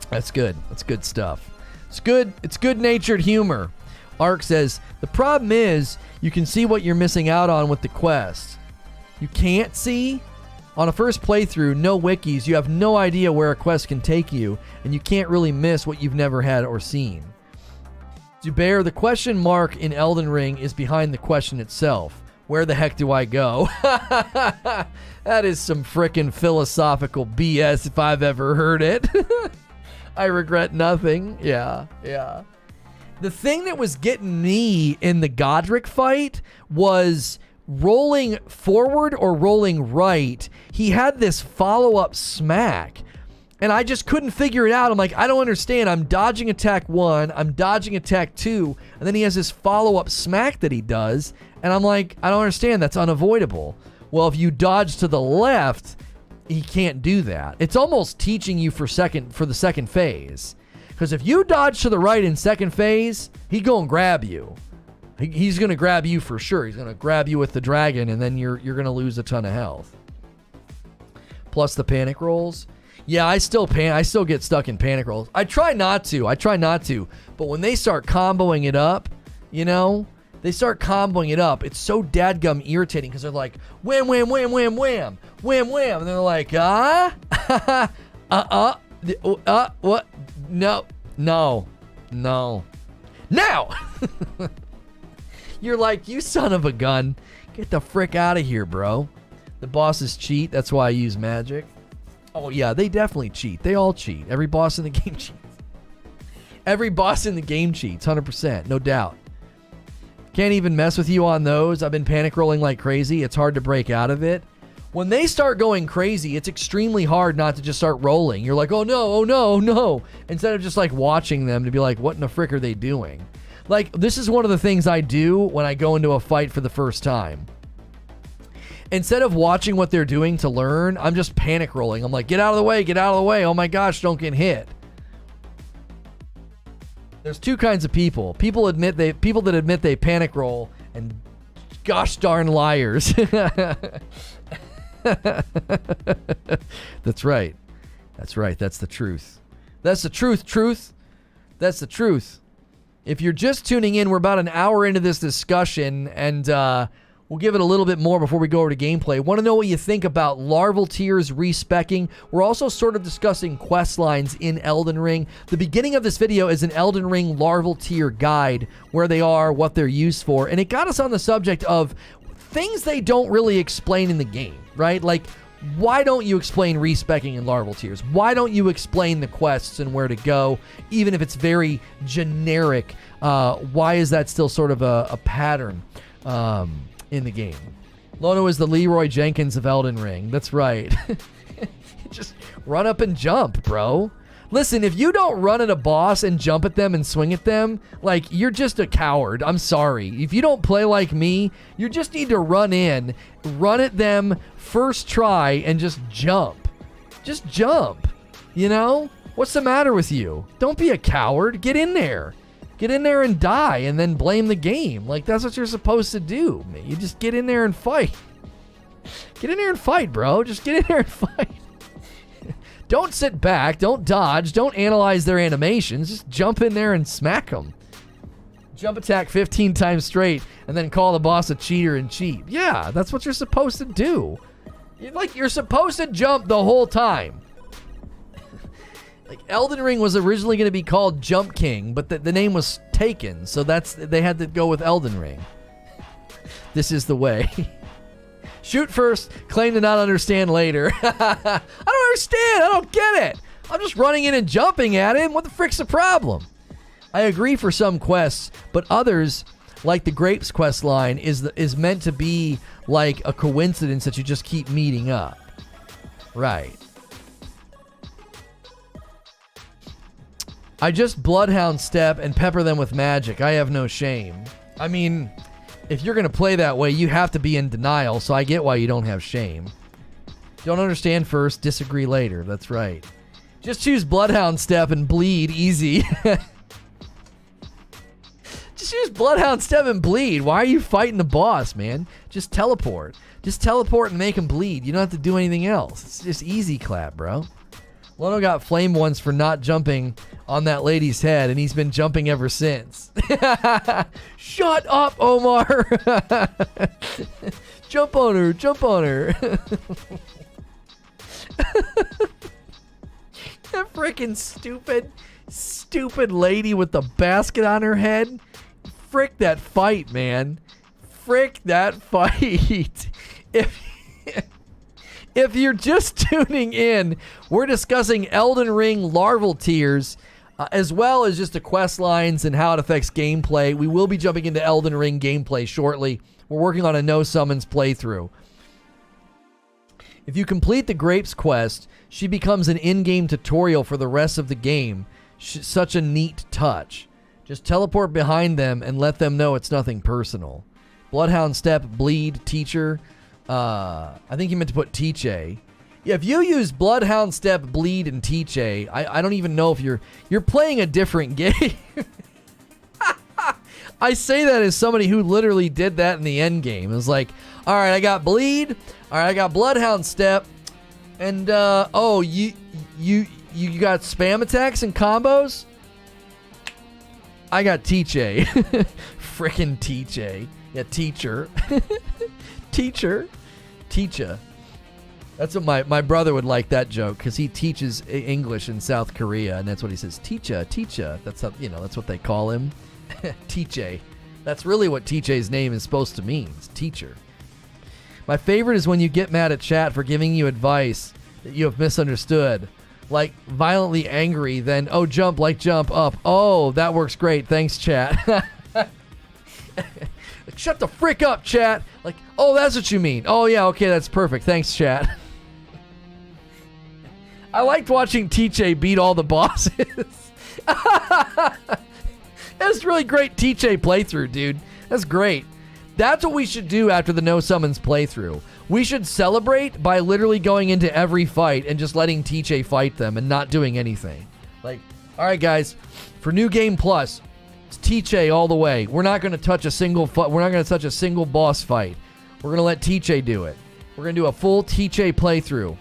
That's good. That's good stuff. It's good. It's good-natured humor. Ark says, the problem is you can see what you're missing out on with the quest. You can't see? On a first playthrough, no wikis, you have no idea where a quest can take you, and you can't really miss what you've never had or seen. Zubair, the question mark in Elden Ring is behind the question itself. Where the heck do I go? That is some frickin' philosophical BS if I've ever heard it. I regret nothing. Yeah. The thing that was getting me in the Godric fight was rolling forward or rolling right. He had this follow-up smack, and I just couldn't figure it out. I'm like, I don't understand. I'm dodging attack 1, I'm dodging attack 2, and then he has this follow-up smack that he does, and I'm like, I don't understand. That's unavoidable. Well, if you dodge to the left, he can't do that. It's almost teaching you for the second phase. Because if you dodge to the right in second phase, he gonna grab you. He's gonna grab you for sure. He's gonna grab you with the dragon, and then you're gonna lose a ton of health. Plus the panic rolls. Yeah, I still get stuck in panic rolls. I try not to. But when they start comboing it up, you know, They start comboing it up. It's so dadgum irritating because they're like, wham, wham, wham, wham, wham, wham, wham. And they're like, what? No. Now. You're like, you son of a gun. Get the frick out of here, bro. The bosses cheat. That's why I use magic. Oh, yeah, they definitely cheat. They all cheat. Every boss in the game cheats. Every boss in the game cheats, 100%, no doubt. Can't even mess with you on those. I've been panic rolling like crazy. It's hard to break out of it. When they start going crazy, it's extremely hard not to just start rolling. You're like, oh no, no. Instead of just like watching them to be like, what in the frick are they doing? Like, this is one of the things I do when I go into a fight for the first time. Instead of watching what they're doing to learn, I'm just panic rolling. I'm like, get out of the way. Oh my gosh, don't get hit. There's two kinds of people. People that admit they panic roll, and gosh darn liars. That's right. That's the truth. That's the truth. That's the truth. If you're just tuning in, we're about an hour into this discussion, and we'll give it a little bit more before we go over to gameplay. Want to know what you think about Larval Tears respecking? We're also sort of discussing quest lines in Elden Ring. The beginning of this video is an Elden Ring Larval Tear guide, where they are, what they're used for, and it got us on the subject of things they don't really explain in the game, right? Like, why don't you explain respecking in Larval Tears? Why don't you explain the quests and where to go, even if it's very generic? Why is that still sort of a pattern in the game? Lono is the Leroy Jenkins of Elden Ring. That's right. Just run up and jump, bro. Listen, if you don't run at a boss and jump at them and swing at them, like, you're just a coward. I'm sorry. If you don't play like me, you just need to run in, run at them first try, and just jump. Just jump. You know? What's the matter with you? Don't be a coward. Get in there. Get in there and die, and then blame the game. Like, that's what you're supposed to do. You just get in there and fight. Get in there and fight, bro. Just get in there and fight. Don't sit back. Don't dodge. Don't analyze their animations. Just jump in there and smack them. Jump attack 15 times straight, and then call the boss a cheater and cheat. Yeah, that's what you're supposed to do. You're supposed to jump the whole time. Like, Elden Ring was originally going to be called Jump King, but the name was taken, so they had to go with Elden Ring. This is the way. Shoot first, claim to not understand later. I don't understand. I don't get it. I'm just running in and jumping at him. What the frick's the problem? I agree for some quests, but others, like the Grapes quest line, is meant to be like a coincidence that you just keep meeting up. Right. I just bloodhound step and pepper them with magic. I have no shame. I mean, if you're going to play that way, you have to be in denial, so I get why you don't have shame. Don't understand first, disagree later. That's right. Just choose bloodhound step and bleed easy. Just use bloodhound step and bleed. Why are you fighting the boss, man? Just teleport. Just teleport and make him bleed. You don't have to do anything else. It's just easy clap, bro. Lono got flamed once for not jumping on that lady's head, and he's been jumping ever since. Shut up, Omar. Jump on her. Jump on her. That freaking stupid lady with the basket on her head. Frick that fight, man. Frick that fight. If you're just tuning in, we're discussing Elden Ring Larval Tears, as well as just the quest lines and how it affects gameplay. We will be jumping into Elden Ring gameplay shortly. We're working on a no summons playthrough. If you complete the Grapes quest, she becomes an in-game tutorial for the rest of the game. Such a neat touch. Just teleport behind them and let them know it's nothing personal. Bloodhound step, bleed, teacher. I think you meant to put teach a. Yeah, if you use Bloodhound step, bleed, and teach a, I don't even know if you're playing a different game. I say that as somebody who literally did that in the end game. It was like, all right, I got bleed. All right, I got Bloodhound step, and oh, you got spam attacks and combos. I got teach a. Frickin' TJ. Yeah, teacher. Teacher. Teacher. That's what my brother would like that joke, because he teaches English in South Korea, and that's what he says. Teacher. That's how, that's what they call him. TJ. That's really what TJ's name is supposed to mean. It's teacher. My favorite is when you get mad at chat for giving you advice that you have misunderstood. Like violently angry, then, oh, jump up. Oh, that works great. Thanks, chat. Shut the frick up, chat. Like, oh, that's what you mean. Oh, yeah, okay, that's perfect. Thanks, chat. I liked watching TJ beat all the bosses. That's really great TJ playthrough, dude. That's great. That's what we should do after the No Summons playthrough. We should celebrate by literally going into every fight and just letting TJ fight them and not doing anything. Like, all right, guys, for New Game Plus, it's TJ all the way. We're not going to touch a single we're not going to touch a single boss fight. We're going to let TJ do it. We're going to do a full TJ playthrough.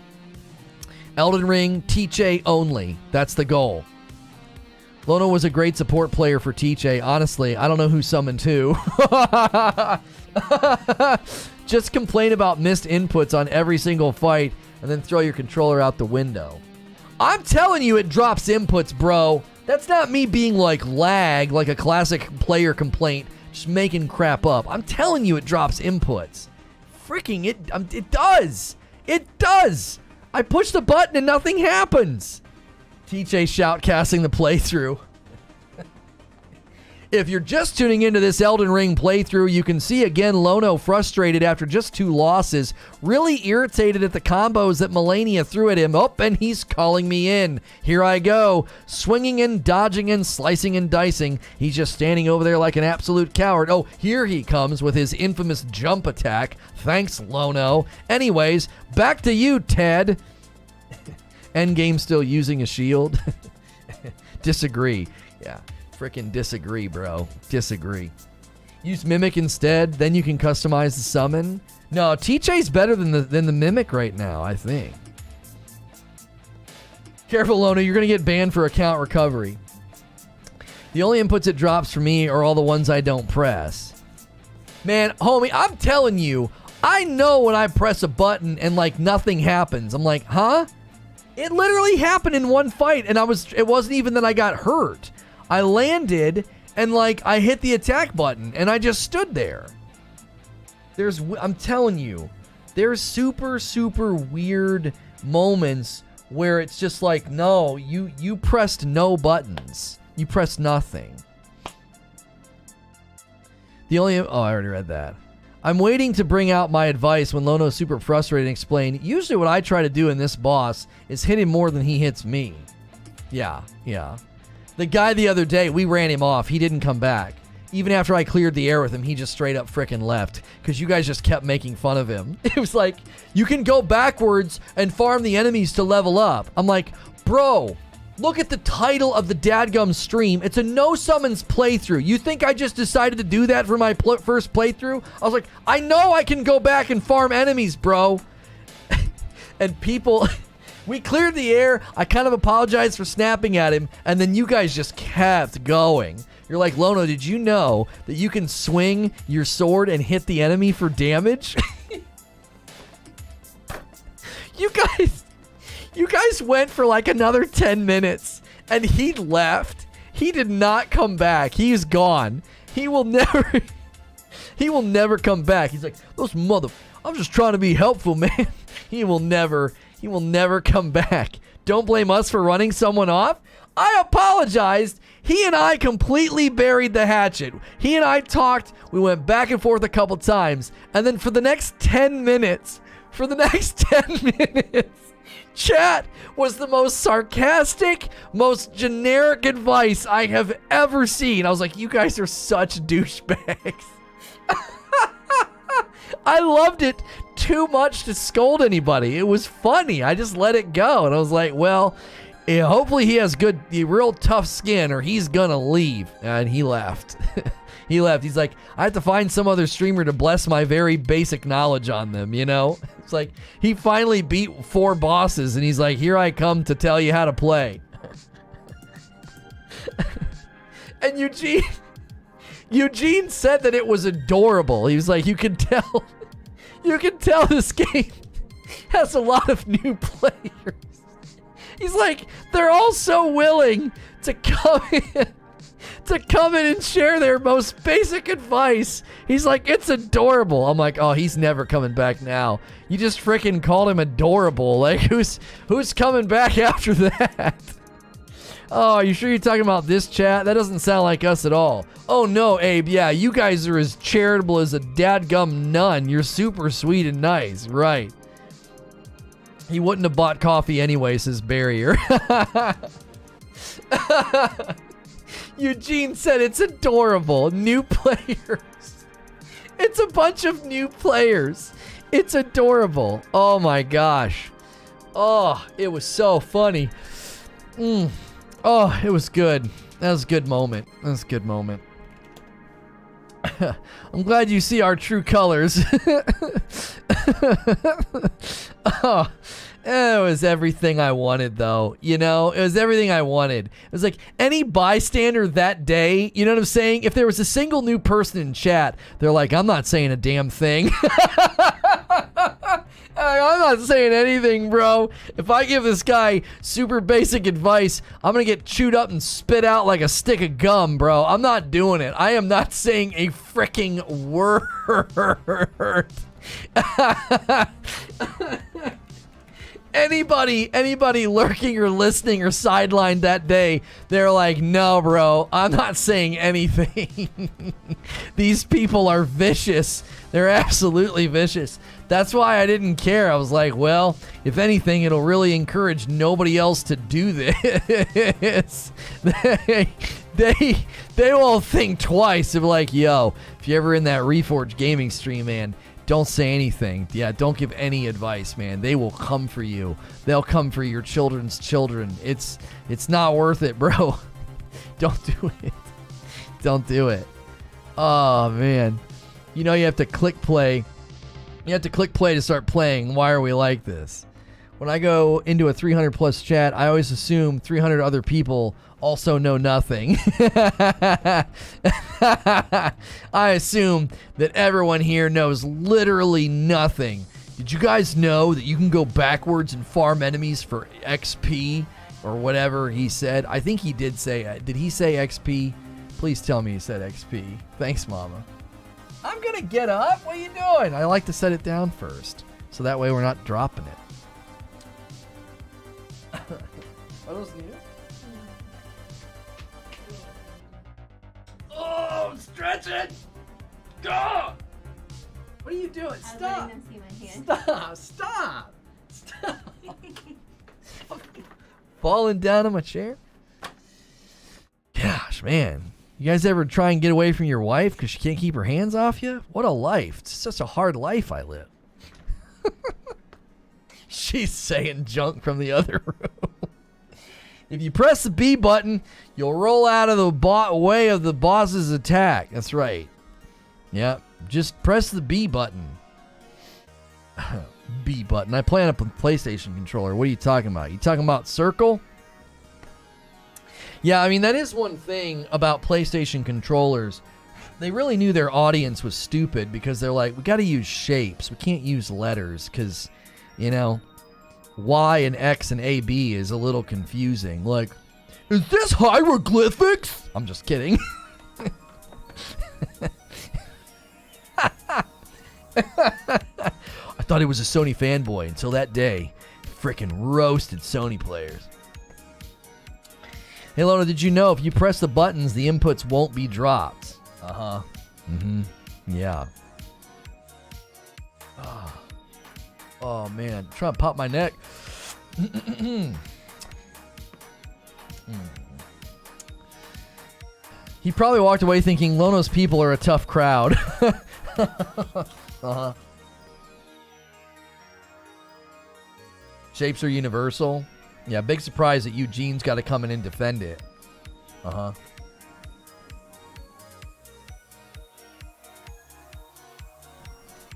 Elden Ring, TJ only. That's the goal. Lono was a great support player for TJ. Honestly, I don't know who summoned who. Just complain about missed inputs on every single fight and then throw your controller out the window. I'm telling you, it drops inputs, bro. That's not me being like lag, like a classic player complaint, just making crap up. I'm telling you, it drops inputs. Freaking it does. It does. I push the button and nothing happens. TJ shoutcasting the playthrough. If you're just tuning into this Elden Ring playthrough, you can see again Lono frustrated after just 2 losses, really irritated at the combos that Melania threw at him. Oh, and he's calling me in. Here I go. Swinging and dodging and slicing and dicing. He's just standing over there like an absolute coward. Oh, here he comes with his infamous jump attack. Thanks, Lono. Anyways, back to you, Ted. Endgame still using a shield? Disagree. Yeah. Frickin' disagree, bro. Disagree. Use Mimic instead, then you can customize the summon. No, TJ's better than the Mimic right now, I think. Careful, Lono, you're gonna get banned for account recovery. The only inputs it drops for me are all the ones I don't press. Man, homie, I'm telling you, I know when I press a button and like nothing happens. I'm like, huh? It literally happened in one fight, and it wasn't even that I got hurt. I landed, and like, I hit the attack button, and I just stood there. I'm telling you, there's super, super weird moments where it's just like, no, you pressed no buttons. You pressed nothing. I already read that. I'm waiting to bring out my advice when Lono's super frustrated and explain, usually what I try to do in this boss is hit him more than he hits me. Yeah. The guy the other day, we ran him off. He didn't come back. Even after I cleared the air with him, he just straight up frickin' left. Because you guys just kept making fun of him. It was like, you can go backwards and farm the enemies to level up. I'm like, bro, look at the title of the dadgum stream. It's a no summons playthrough. You think I just decided to do that for my first playthrough? I was like, I know I can go back and farm enemies, bro. And people... We cleared the air, I kind of apologized for snapping at him, and then you guys just kept going. You're like, Lono, did you know that you can swing your sword and hit the enemy for damage? You guys went for like another 10 minutes, and he left. He did not come back. He's gone. He will never come back. He's like, I'm just trying to be helpful, man. He will never come back. Don't blame us for running someone off. I apologized. He and I completely buried the hatchet. He and I talked. We went back and forth a couple times. And then for the next 10 minutes, chat was the most sarcastic, most generic advice I have ever seen. I was like, you guys are such douchebags. I loved it too much to scold anybody. It was funny. I just let it go. And I was like, well, yeah, hopefully he has real tough skin or he's gonna leave. And he left. He left. He's like, I have to find some other streamer to bless my very basic knowledge on them, you know? It's like, he finally beat 4 bosses and he's like, here I come to tell you how to play. And Eugene said that it was adorable. He was like, you can tell this game has a lot of new players. He's like, they're all so willing to come in and share their most basic advice. He's like, it's adorable. I'm like, oh, he's never coming back now. You just freaking called him adorable. Like, who's coming back after that? Oh, are you sure you're talking about this chat? That doesn't sound like us at all. Oh no, Abe, yeah, you guys are as charitable as a dadgum nun. You're super sweet and nice, right? He wouldn't have bought coffee anyway, says Barrier. Eugene said it's adorable. New players. It's a bunch of new players. It's adorable. Oh my gosh. Oh, it was so funny. Oh, it was good. That was a good moment. I'm glad you see our true colors. Oh, it was everything I wanted, though. You know, it was everything I wanted. It was like any bystander that day, you know what I'm saying? If there was a single new person in chat, they're like, I'm not saying a damn thing. I'm not saying anything, bro. If I give this guy super basic advice, I'm going to get chewed up and spit out like a stick of gum, bro. I'm not doing it. I am not saying a freaking word. Anybody lurking or listening or sidelined that day, they're like, no, bro, I'm not saying anything. These people are vicious. They're absolutely vicious. That's why I didn't care. I was like, well, if anything, it'll really encourage nobody else to do this. They will think twice. They'll be like, yo, if you're ever in that Reforge Gaming stream, man, don't say anything. Yeah, don't give any advice, man. They will come for you. They'll come for your children's children. It's not worth it, bro. Don't do it. Don't do it. Oh, man. You know you have to click play. You have to click play to start playing. Why are we like this? When I go into a 300 plus chat, I always assume 300 other people also know nothing. I assume that everyone here knows literally nothing. Did you guys know that you can go backwards and farm enemies for XP or whatever he said? I think he did say, did he say XP? Please tell me he said XP. Thanks, Mama. I'm gonna get up. What are you doing? I like to set it down first, so that way we're not dropping it. Are those new? Oh, I'm stretching! Go! What are you doing? Stop! Stop! Falling down on my chair? Gosh, man. You guys ever try and get away from your wife because she can't keep her hands off you? What a life. It's such a hard life I live. She's saying junk from the other room. If you press the B button, you'll roll out of the way of the boss's attack. That's right. Yep. Just press the B button. B button. I play on a PlayStation controller. What are you talking about? You talking about circle? Yeah, I mean, that is one thing about PlayStation controllers. They really knew their audience was stupid because they're like, we got to use shapes. We can't use letters because, you know, Y and X and AB is a little confusing. Like, is this hieroglyphics? I'm just kidding. I thought he was a Sony fanboy until that day. Frickin' roasted Sony players. Hey, Lono, did you know if you press the buttons, the inputs won't be dropped? Uh-huh. Mm-hmm. Yeah. Oh, man. I'm trying to pop my neck. He probably walked away thinking Lono's people are a tough crowd. Uh-huh. Shapes are universal. Yeah, big surprise that Eugene's got to come in and defend it. Uh-huh.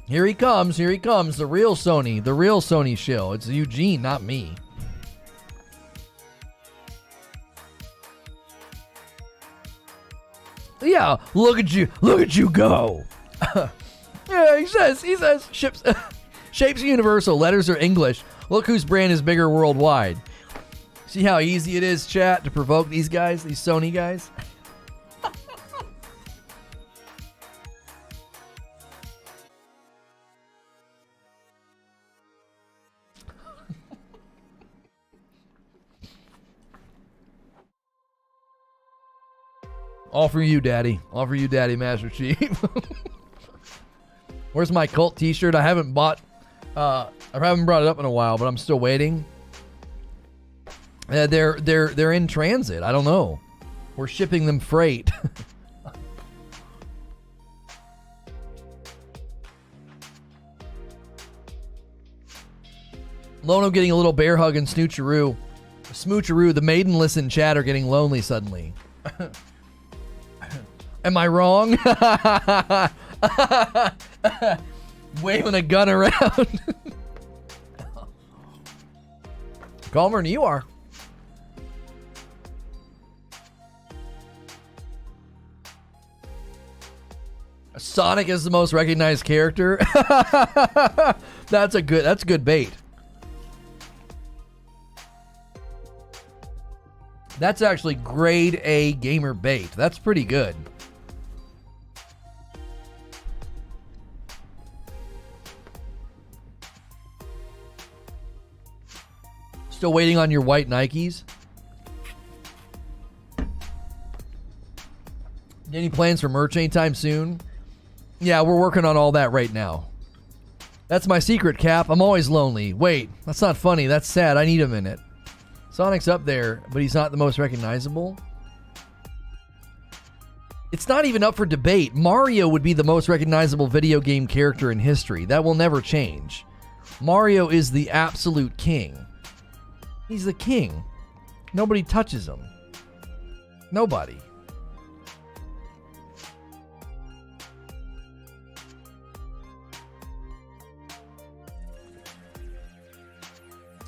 Here he comes, the real Sony shill. It's Eugene, not me. Yeah, look at you go. Yeah, he says, ships, shapes universal, letters are English. Look whose brand is bigger worldwide. See how easy it is, chat, to provoke these guys, these Sony guys? All for you, Daddy. All for you, Daddy, Master Chief. Where's my cult t-shirt? I haven't brought it up in a while, but I'm still waiting. They're in transit. I don't know. We're shipping them freight. Lono getting a little bear hug and Smoocheroo, the maidenless in chat are getting lonely suddenly. Am I wrong? Waving a gun around. Calmer than you are. Sonic is the most recognized character. That's good bait. That's actually grade A gamer bait. That's pretty good. Still waiting on your white Nikes? Any plans for merch anytime soon? Yeah, we're working on all that right now. That's my secret, Cap. I'm always lonely. Wait, that's not funny. That's sad. I need him in it. Sonic's up there, but he's not the most recognizable. It's not even up for debate. Mario would be the most recognizable video game character in history. That will never change. Mario is the absolute king. He's the king. Nobody touches him. Nobody.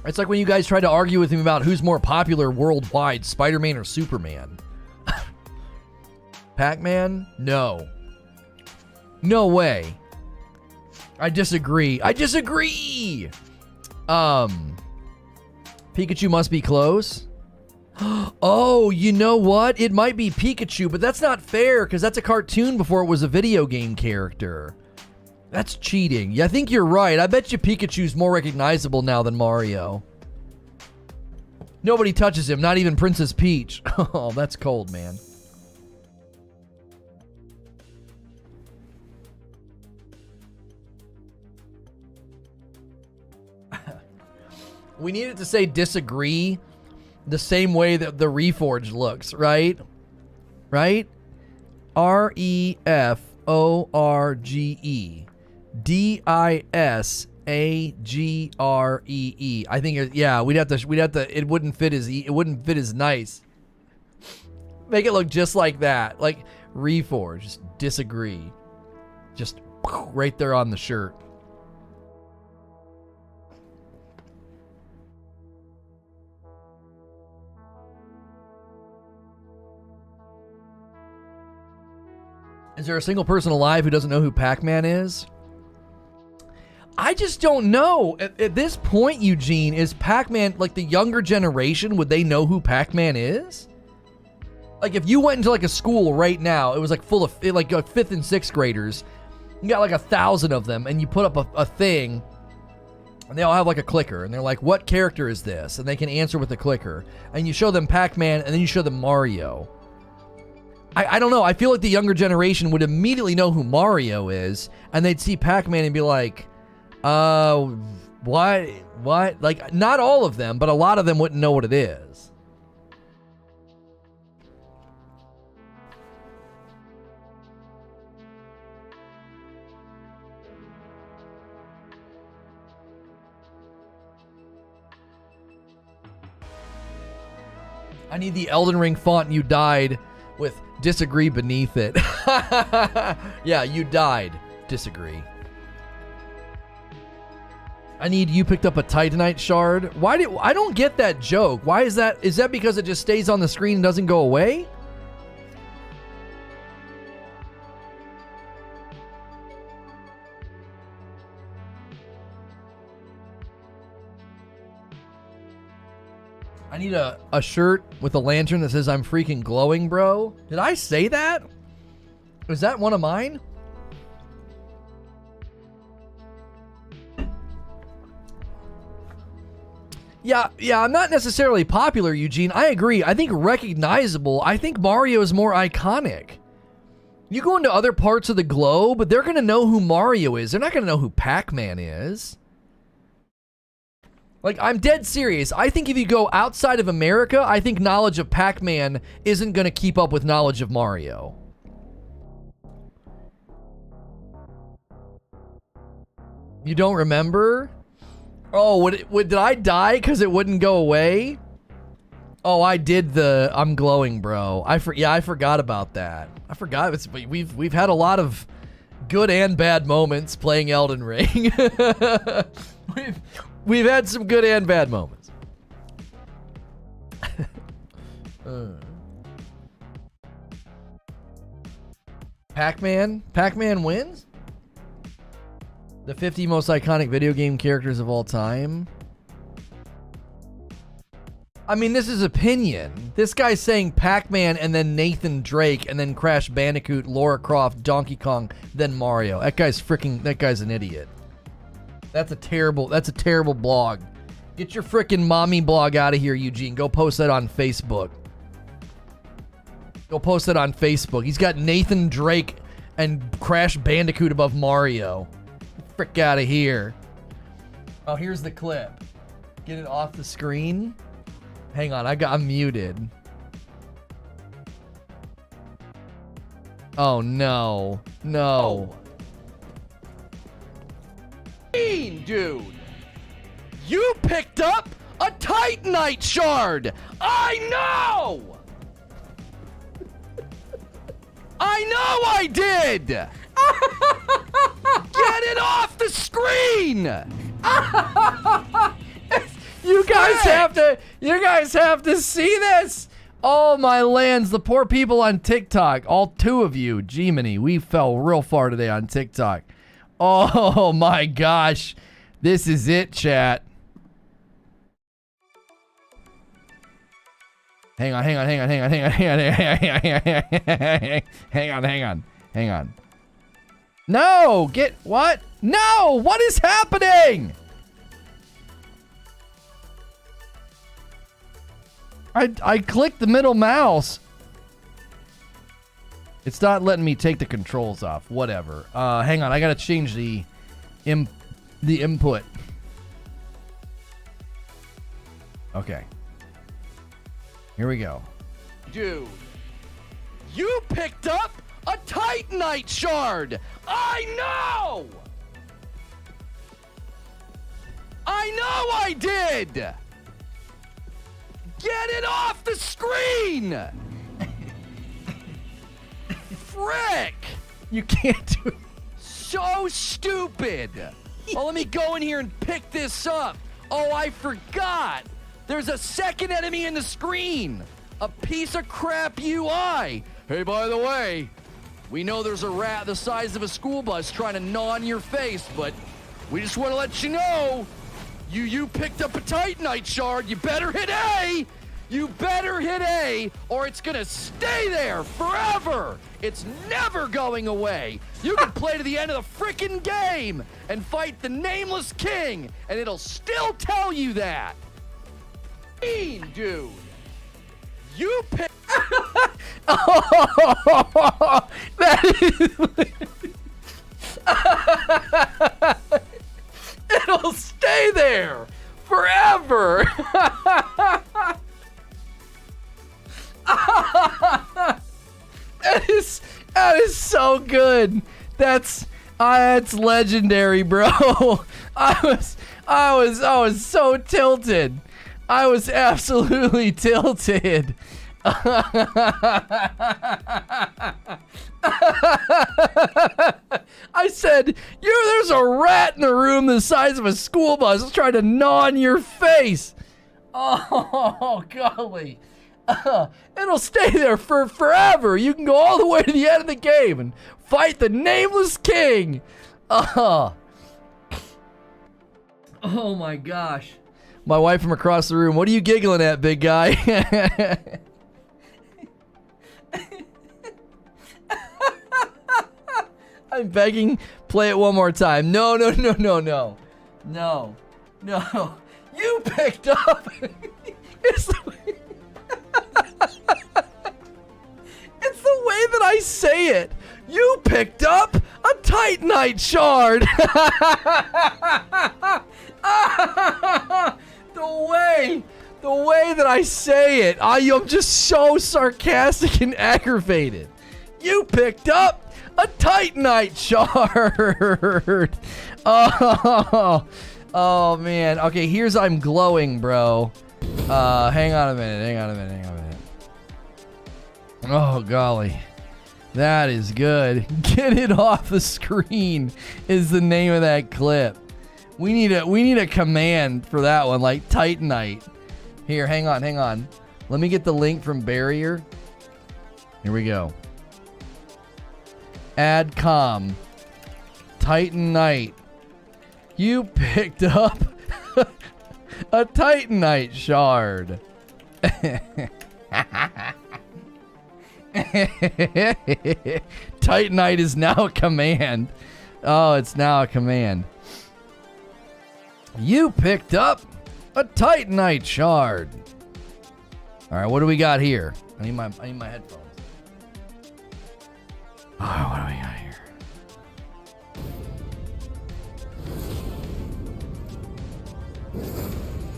It's like when you guys try to argue with him about who's more popular worldwide, Spider-Man or Superman. Pac-Man? No. No way. I disagree. Pikachu must be close. Oh, you know what? It might be Pikachu, but that's not fair because that's a cartoon before it was a video game character. That's cheating. Yeah, I think you're right. I bet you Pikachu's more recognizable now than Mario. Nobody touches him, not even Princess Peach. Oh, that's cold, man. We needed to say disagree the same way that the Reforge looks, right? Right? Reforge. Disagreee. I think yeah, we'd have to it wouldn't fit as nice. Make it look just like that. Like Reforge, just disagree. Just right there on the shirt. Is there a single person alive who doesn't know who Pac-Man is? I just don't know. At this point, Eugene, is Pac-Man, like the younger generation, would they know who Pac-Man is? Like if you went into like a school right now, it was like full of like 5th and 6th graders. You got like 1,000 of them and you put up a thing and they all have like a clicker and they're like, what character is this? And they can answer with a clicker. And you show them Pac-Man and then you show them Mario. I don't know. I feel like the younger generation would immediately know who Mario is, and they'd see Pac-Man and be like, what? Like, not all of them, but a lot of them wouldn't know what it is. I need the Elden Ring font you died with disagree beneath it. Yeah, you died. Disagree. I need you picked up a Titanite shard. I don't get that joke. Why is that? Is that because it just stays on the screen and doesn't go away? need a shirt with a lantern that says I'm freaking glowing, bro. Did I say that? Is that one of mine? Yeah, I'm not necessarily popular, Eugene. I agree. I think recognizable. I think Mario is more iconic. You go into other parts of the globe, they're going to know who Mario is. They're not going to know who Pac-Man is. Like, I'm dead serious. I think if you go outside of America, I think knowledge of Pac-Man isn't going to keep up with knowledge of Mario. You don't remember? Oh, did I die because it wouldn't go away? Oh, I did the I'm glowing, bro. I forgot about that. I forgot. We've had a lot of good and bad moments playing Elden Ring. we've had some good and bad moments. Pac-Man wins? The 50 most iconic video game characters of all time. I mean, this is opinion. This guy's saying Pac-Man and then Nathan Drake and then Crash Bandicoot, Lara Croft, Donkey Kong, then Mario. That guy's an idiot. That's a terrible blog. Get your freaking mommy blog out of here, Eugene. Go post that on Facebook. Go post that on Facebook. He's got Nathan Drake and Crash Bandicoot above Mario. Frick out of here. Oh, here's the clip. Get it off the screen. Hang on, I'm muted. Oh no. No. Dude. You picked up a Titanite shard. I know. I did. Get it off the screen! You guys have to see this. Oh my lands, the poor people on TikTok, all two of you, Gemini, we fell real far today on TikTok. Oh my gosh, this is it, chat. Hang on. No, what? No, what is happening? I clicked the middle mouse. It's not letting me take the controls off. Whatever. Hang on, I gotta change the input. Okay. Here we go. Dude, you picked up a Titanite shard! I know I did! Get it off the screen! Frick! You can't do it. So stupid! Oh, let me go in here and pick this up. Oh, I forgot. There's a second enemy in the screen. A piece of crap UI. Hey, by the way, we know there's a rat the size of a school bus trying to gnaw on your face, but we just want to let you know, you picked up a Titanite shard. You better hit A! You better hit A, or it's gonna stay there forever! It's never going away! You can play to the end of the frickin' game and fight the Nameless King, and it'll still tell you that! Dude! You picked... Oh, that is... It'll stay there forever. That is so good. That's legendary, bro. I was so tilted. I was absolutely tilted. I said, there's a rat in the room the size of a school bus trying to gnaw on your face. Oh, golly. It'll stay there for forever. You can go all the way to the end of the game and fight the Nameless King. Oh my gosh. My wife from across the room. What are you giggling at, big guy? I'm begging, play it one more time. No. No. You picked up. It's the way that I say it. You picked up a Titanite shard. The way that I say it, I'm just so sarcastic and aggravated. You picked up a Titanite shard. Oh man. Okay, here's I'm glowing, bro. Hang on a minute. Oh golly. That is good. Get it off the screen is the name of that clip. We need a command for that one, like Titanite. Here, hang on. Let me get the link from Barrier. Here we go. Adcom. Titanite. You picked up a Titanite shard. Titanite is now a command. Oh, it's now a command. You picked up a Titanite shard. All right, what do we got here? I need my headphones. Oh, what do we got here?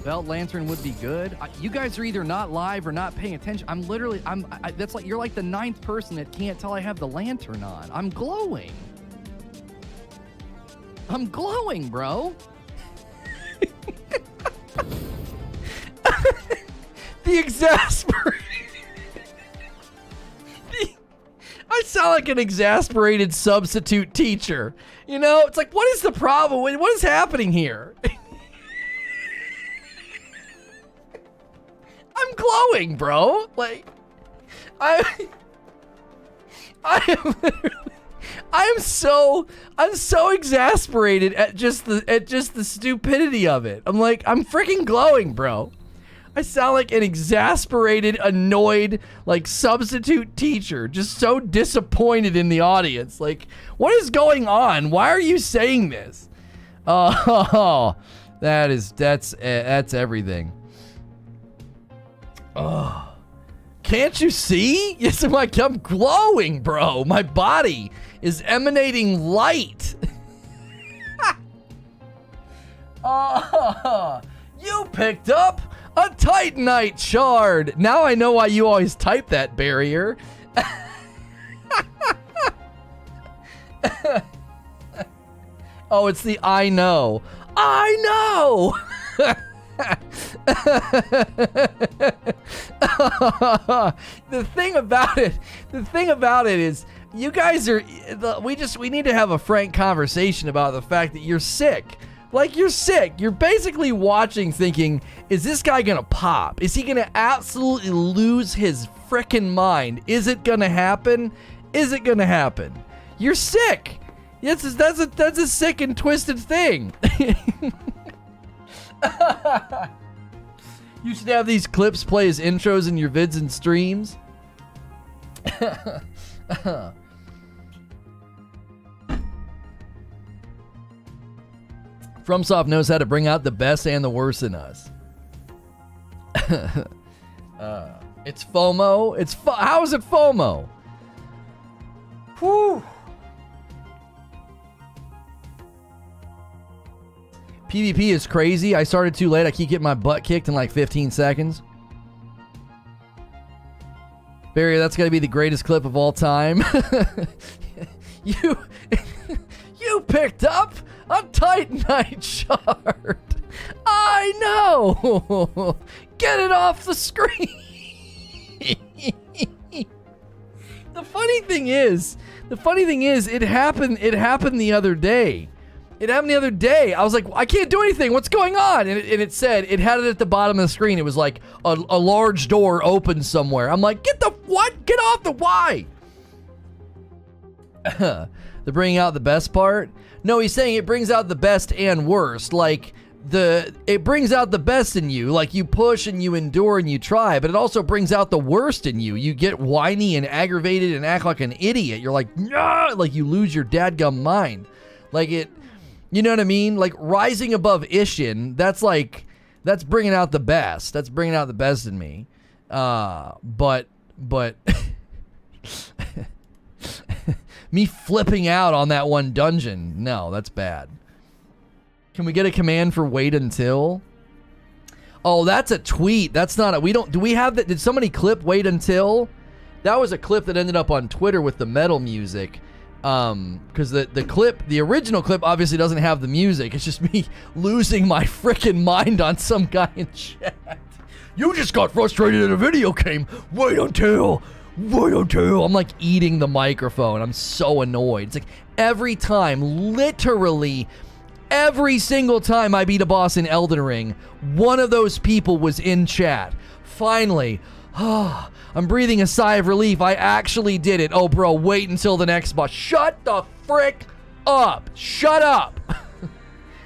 Belt lantern would be good. You guys are either not live or not paying attention. That's like you're like the 9th person that can't tell I have the lantern on. I'm glowing. I'm glowing, bro. The exasperated. I sound like an exasperated substitute teacher. You know, it's like, what is the problem? What is happening here? I'm glowing, bro. Like, I'm so exasperated at just the stupidity of it. I'm like, I'm freaking glowing, bro. I sound like an exasperated, annoyed, like substitute teacher, just so disappointed in the audience. Like, what is going on? Why are you saying this? Oh, that's everything. Oh, can't you see? Yes, I'm glowing, bro. My body is emanating light. Oh, you picked up a Titanite shard. Now I know why you always type that, Barrier. Oh, it's the I know. I know. The thing about it is you guys are we need to have a frank conversation about the fact that you're sick. Like, you're sick. You're basically watching thinking, is this guy gonna pop? Is he gonna absolutely lose his frickin' mind? Is it gonna happen? Is it gonna happen? You're sick. That's a sick and twisted thing. You should have these clips play as intros in your vids and streams. FromSoft knows how to bring out the best and the worst in us. It's FOMO. How is it FOMO? Whew. PvP is crazy. I started too late. I keep getting my butt kicked in like 15 seconds. Barry, that's got to be the greatest clip of all time. You picked up a Titanite shard. I know. Get it off the screen. The funny thing is, it happened the other day. I was like, I can't do anything. What's going on? And it said, it had it at the bottom of the screen. It was like a large door open somewhere. I'm like, get the what? Get off the why? They're bringing out the best part? No, he's saying it brings out the best and worst. Like, it brings out the best in you. Like, you push and you endure and you try, but it also brings out the worst in you. You get whiny and aggravated and act like an idiot. You're like, nah! Like, you lose your dadgum mind. Like, you know what I mean? Like, rising above Ishin, that's bringing out the best. That's bringing out the best in me. But me flipping out on that one dungeon, no, that's bad. Can we get a command for wait until? Oh, that's a tweet. That's not a, do we have that? Did somebody clip wait until? That was a clip that ended up on Twitter with the metal music. Because the original clip obviously doesn't have the music. It's just me losing my freaking mind on some guy in chat. You just got frustrated in a video game. Wait until. I'm like eating the microphone. I'm so annoyed. It's like every time, literally every single time I beat a boss in Elden Ring, one of those people was in chat. Finally, I'm breathing a sigh of relief. I actually did it. Oh, bro, wait until the next boss. Shut the frick up. Shut up.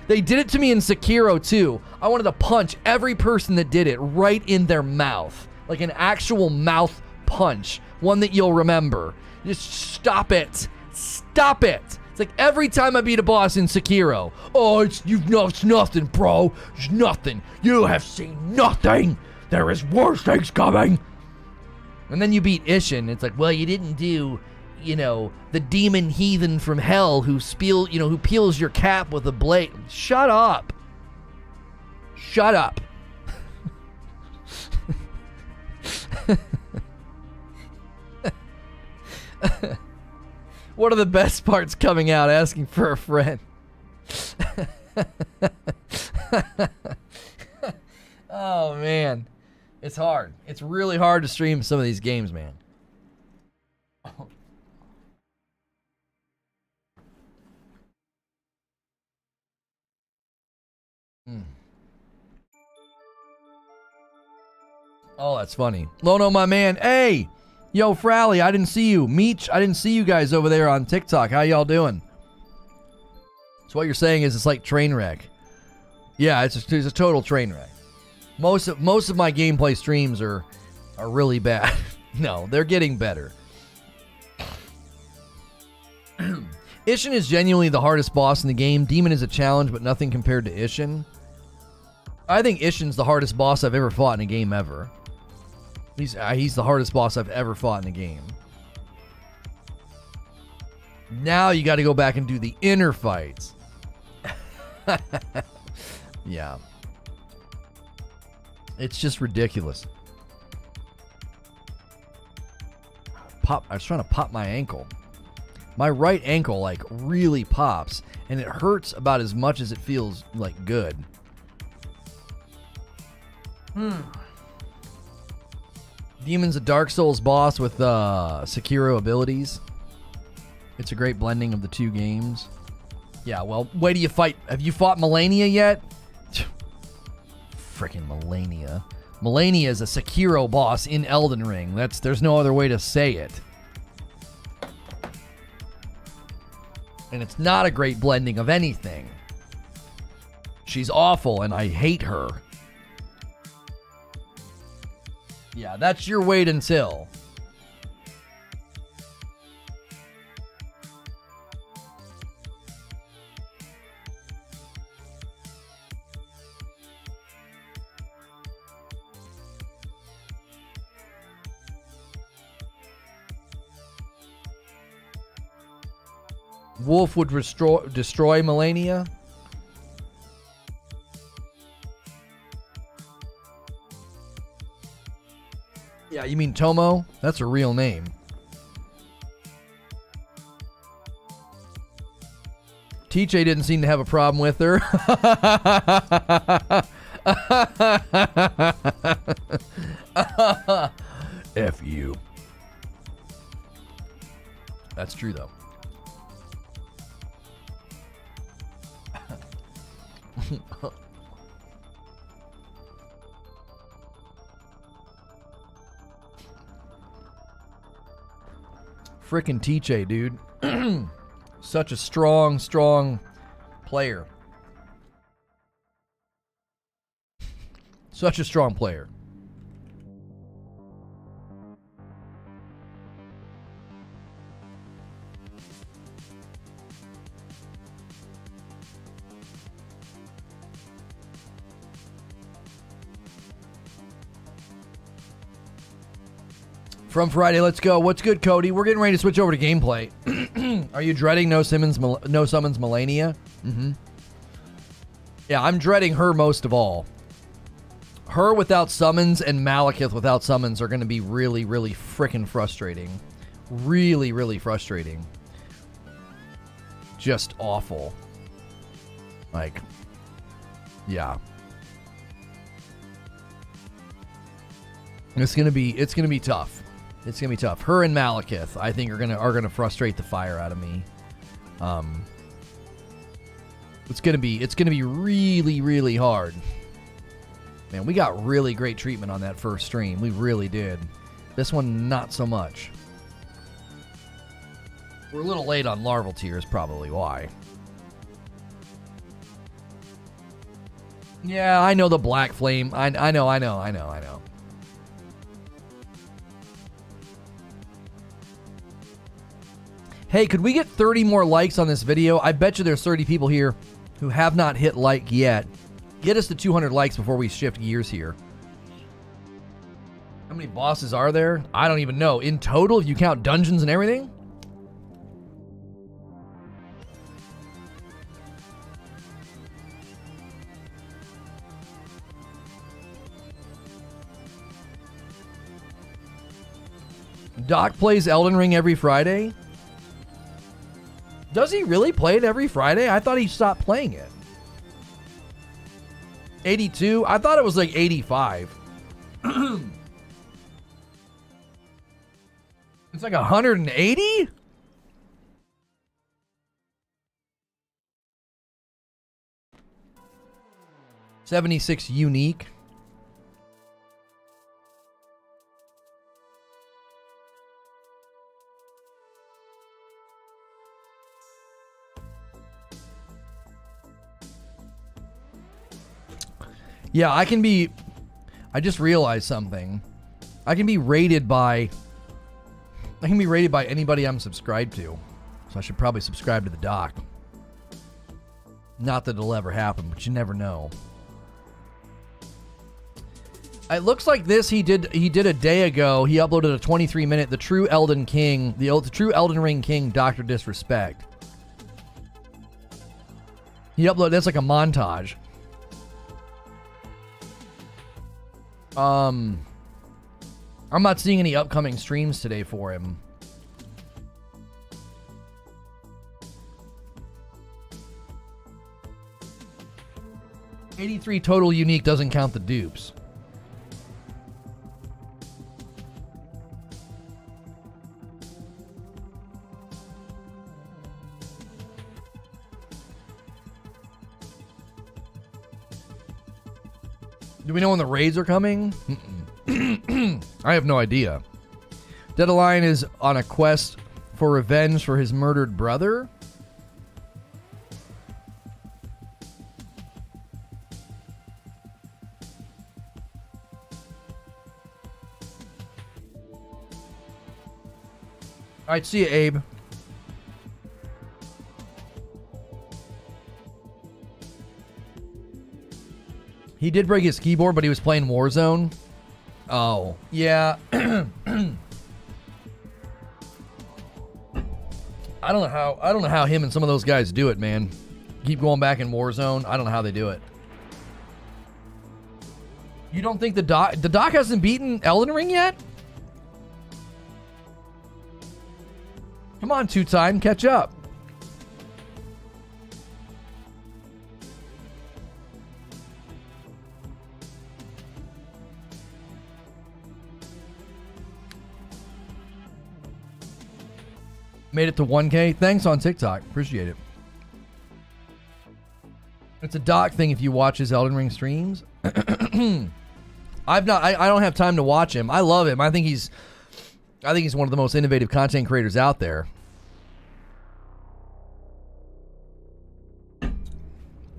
They did it to me in Sekiro, too. I wanted to punch every person that did it right in their mouth. Like an actual mouth punch. One that you'll remember. Just stop it. Stop it. It's like every time I beat a boss in Sekiro. Oh, it's nothing, bro. It's nothing. You have seen nothing. There is worse things coming. And then you beat Ishin. It's like, well, you didn't do, the demon heathen from hell who peels your cap with a blade. Shut up. Shut up. What are the best parts coming out? Asking for a friend. Oh, man. It's hard. It's really hard to stream some of these games, man. Oh, that's funny. Lono, my man. Hey! Yo, Frally, I didn't see you. Meech, I didn't see you guys over there on TikTok. How y'all doing? So what you're saying is it's like train wreck. Yeah, it's a total train wreck. Most of my gameplay streams are really bad. No, they're getting better. Ishin is genuinely the hardest boss in the game. Demon is a challenge, but nothing compared to Ishin. I think Ishin's the hardest boss I've ever fought in a game ever. He's the hardest boss I've ever fought in a game. Now you got to go back and do the inner fights. Yeah. It's just ridiculous. I was trying to pop my ankle. My right ankle, like, really pops, and it hurts about as much as it feels, like, good. Demon's a Dark Souls boss with Sekiro abilities. It's a great blending of the two games. Yeah, well, wait till you fight. Have you fought Melania yet? Freaking Melania. Melania is a Sekiro boss in Elden Ring. There's no other way to say it. And it's not a great blending of anything. She's awful, and I hate her. Yeah, that's your wait until. Wolf would destroy Melania. Yeah, you mean Tomo? That's a real name. TJ didn't seem to have a problem with her. F you. That's true, though. Frickin' TJ, dude. Such a strong player. Such a strong player. From Friday, let's go. What's good, Cody? We're getting ready to switch over to gameplay. Are you dreading No Summons Melania? Mm-hmm. Yeah, I'm dreading her most of all. Her without summons and Malekith without summons are going to be really, really freaking frustrating. Really, really frustrating. Just awful. Like, yeah. It's gonna be tough. It's gonna be tough. Her and Malekith, I think, are gonna frustrate the fire out of me. It's gonna be really, really hard. Man, we got really great treatment on that first stream. We really did. This one, not so much. We're a little late on Larval Tears, probably why. Yeah, I know the Black Flame. I know. Hey, could we get 30 more likes on this video? I bet you there's 30 people here who have not hit like yet. Get us to 200 likes before we shift gears here. How many bosses are there? I don't even know. In total, if you count dungeons and everything? Doc plays Elden Ring every Friday? Does he really play it every Friday? I thought he stopped playing it. 82? I thought it was like 85. It's like 180? $76 unique. Yeah, I just realized something. I can be rated by anybody I'm subscribed to. So I should probably subscribe to the doc. Not that it'll ever happen, but you never know. It looks like this he did a day ago. He uploaded a 23-minute The True Elden Ring King Dr. Disrespect. He uploaded that's like a montage. I'm not seeing any upcoming streams today for him. $83 total unique doesn't count the dupes. Do we know when the raids are coming? I have no idea. Deadline is on a quest for revenge for his murdered brother. All right, see you, Abe. He did break his keyboard, but he was playing Warzone. Oh, yeah. I don't know how him and some of those guys do it, man. Keep going back in Warzone. I don't know how they do it. You don't think the doc hasn't beaten Elden Ring yet? Come on, two-time, catch up. Made it to 1K. Thanks on TikTok. Appreciate it. It's a doc thing if you watch his Elden Ring streams. I don't have time to watch him. I love him. I think he's one of the most innovative content creators out there.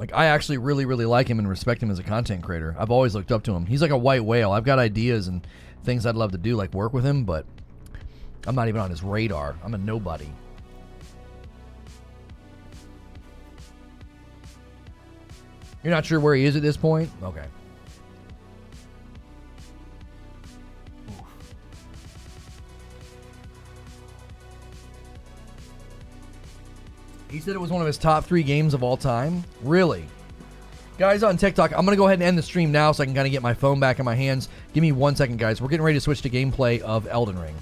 Like, I actually really, really like him and respect him as a content creator. I've always looked up to him. He's like a white whale. I've got ideas and things I'd love to do, like work with him, but I'm not even on his radar. I'm a nobody. You're not sure where he is at this point? Okay. He said it was one of his top 3 games of all time. Really? Guys on TikTok, I'm going to go ahead and end the stream now so I can kind of get my phone back in my hands. Give me 1 second, guys. We're getting ready to switch to gameplay of Elden Ring.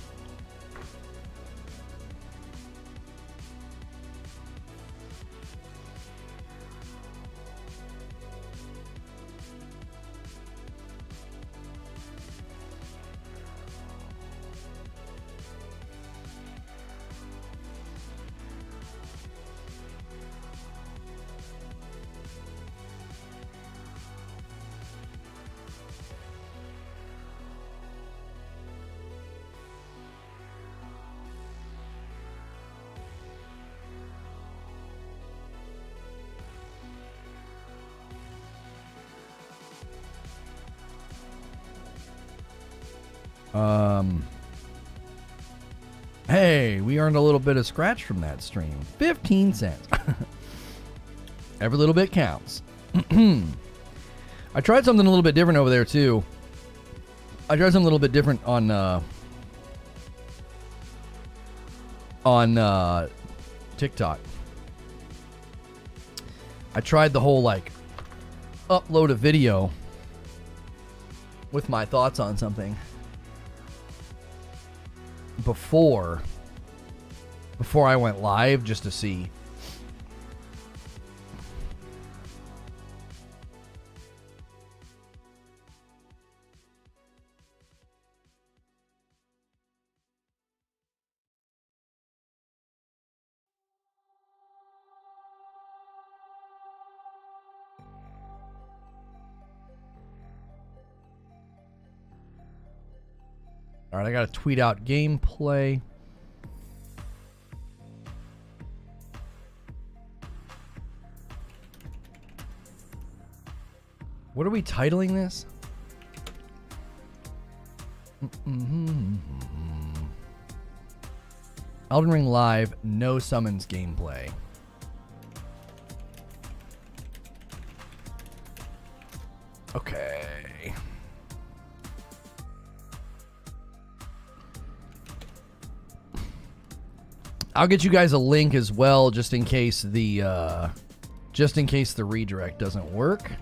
Hey, we earned a little bit of scratch from that stream. 15 cents. Every little bit counts. I tried something a little bit different over there, too. I tried something a little bit different on TikTok. I tried the whole, like, upload a video with my thoughts on something before I went live, just to see. All right, I got to tweet out gameplay. What are we titling this? Elden Ring Live, no summons gameplay. Okay. I'll get you guys a link as well, just in case the redirect doesn't work.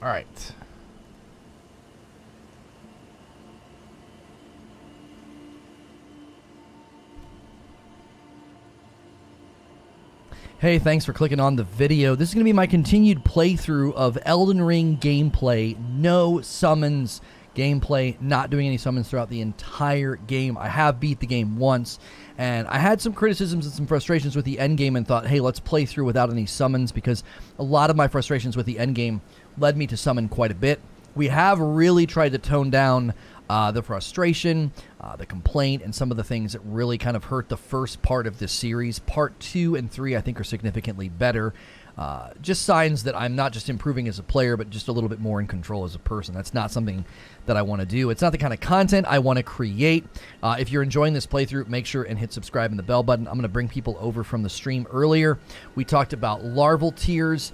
All right. Hey, thanks for clicking on the video. This is going to be my continued playthrough of Elden Ring gameplay. No summons gameplay, not doing any summons throughout the entire game. I have beat the game once, and I had some criticisms and some frustrations with the endgame and thought, hey, let's play through without any summons, because a lot of my frustrations with the endgame led me to summon quite a bit. We have really tried to tone down the frustration, the complaint, and some of the things that really kind of hurt the first part of this series. Part 2 and 3, I think, are significantly better. Just signs that I'm not just improving as a player, but just a little bit more in control as a person. That's not something that I want to do. It's not the kind of content I want to create. If you're enjoying this playthrough, make sure and hit subscribe and the bell button. I'm going to bring people over from the stream earlier. We talked about Larval Tears.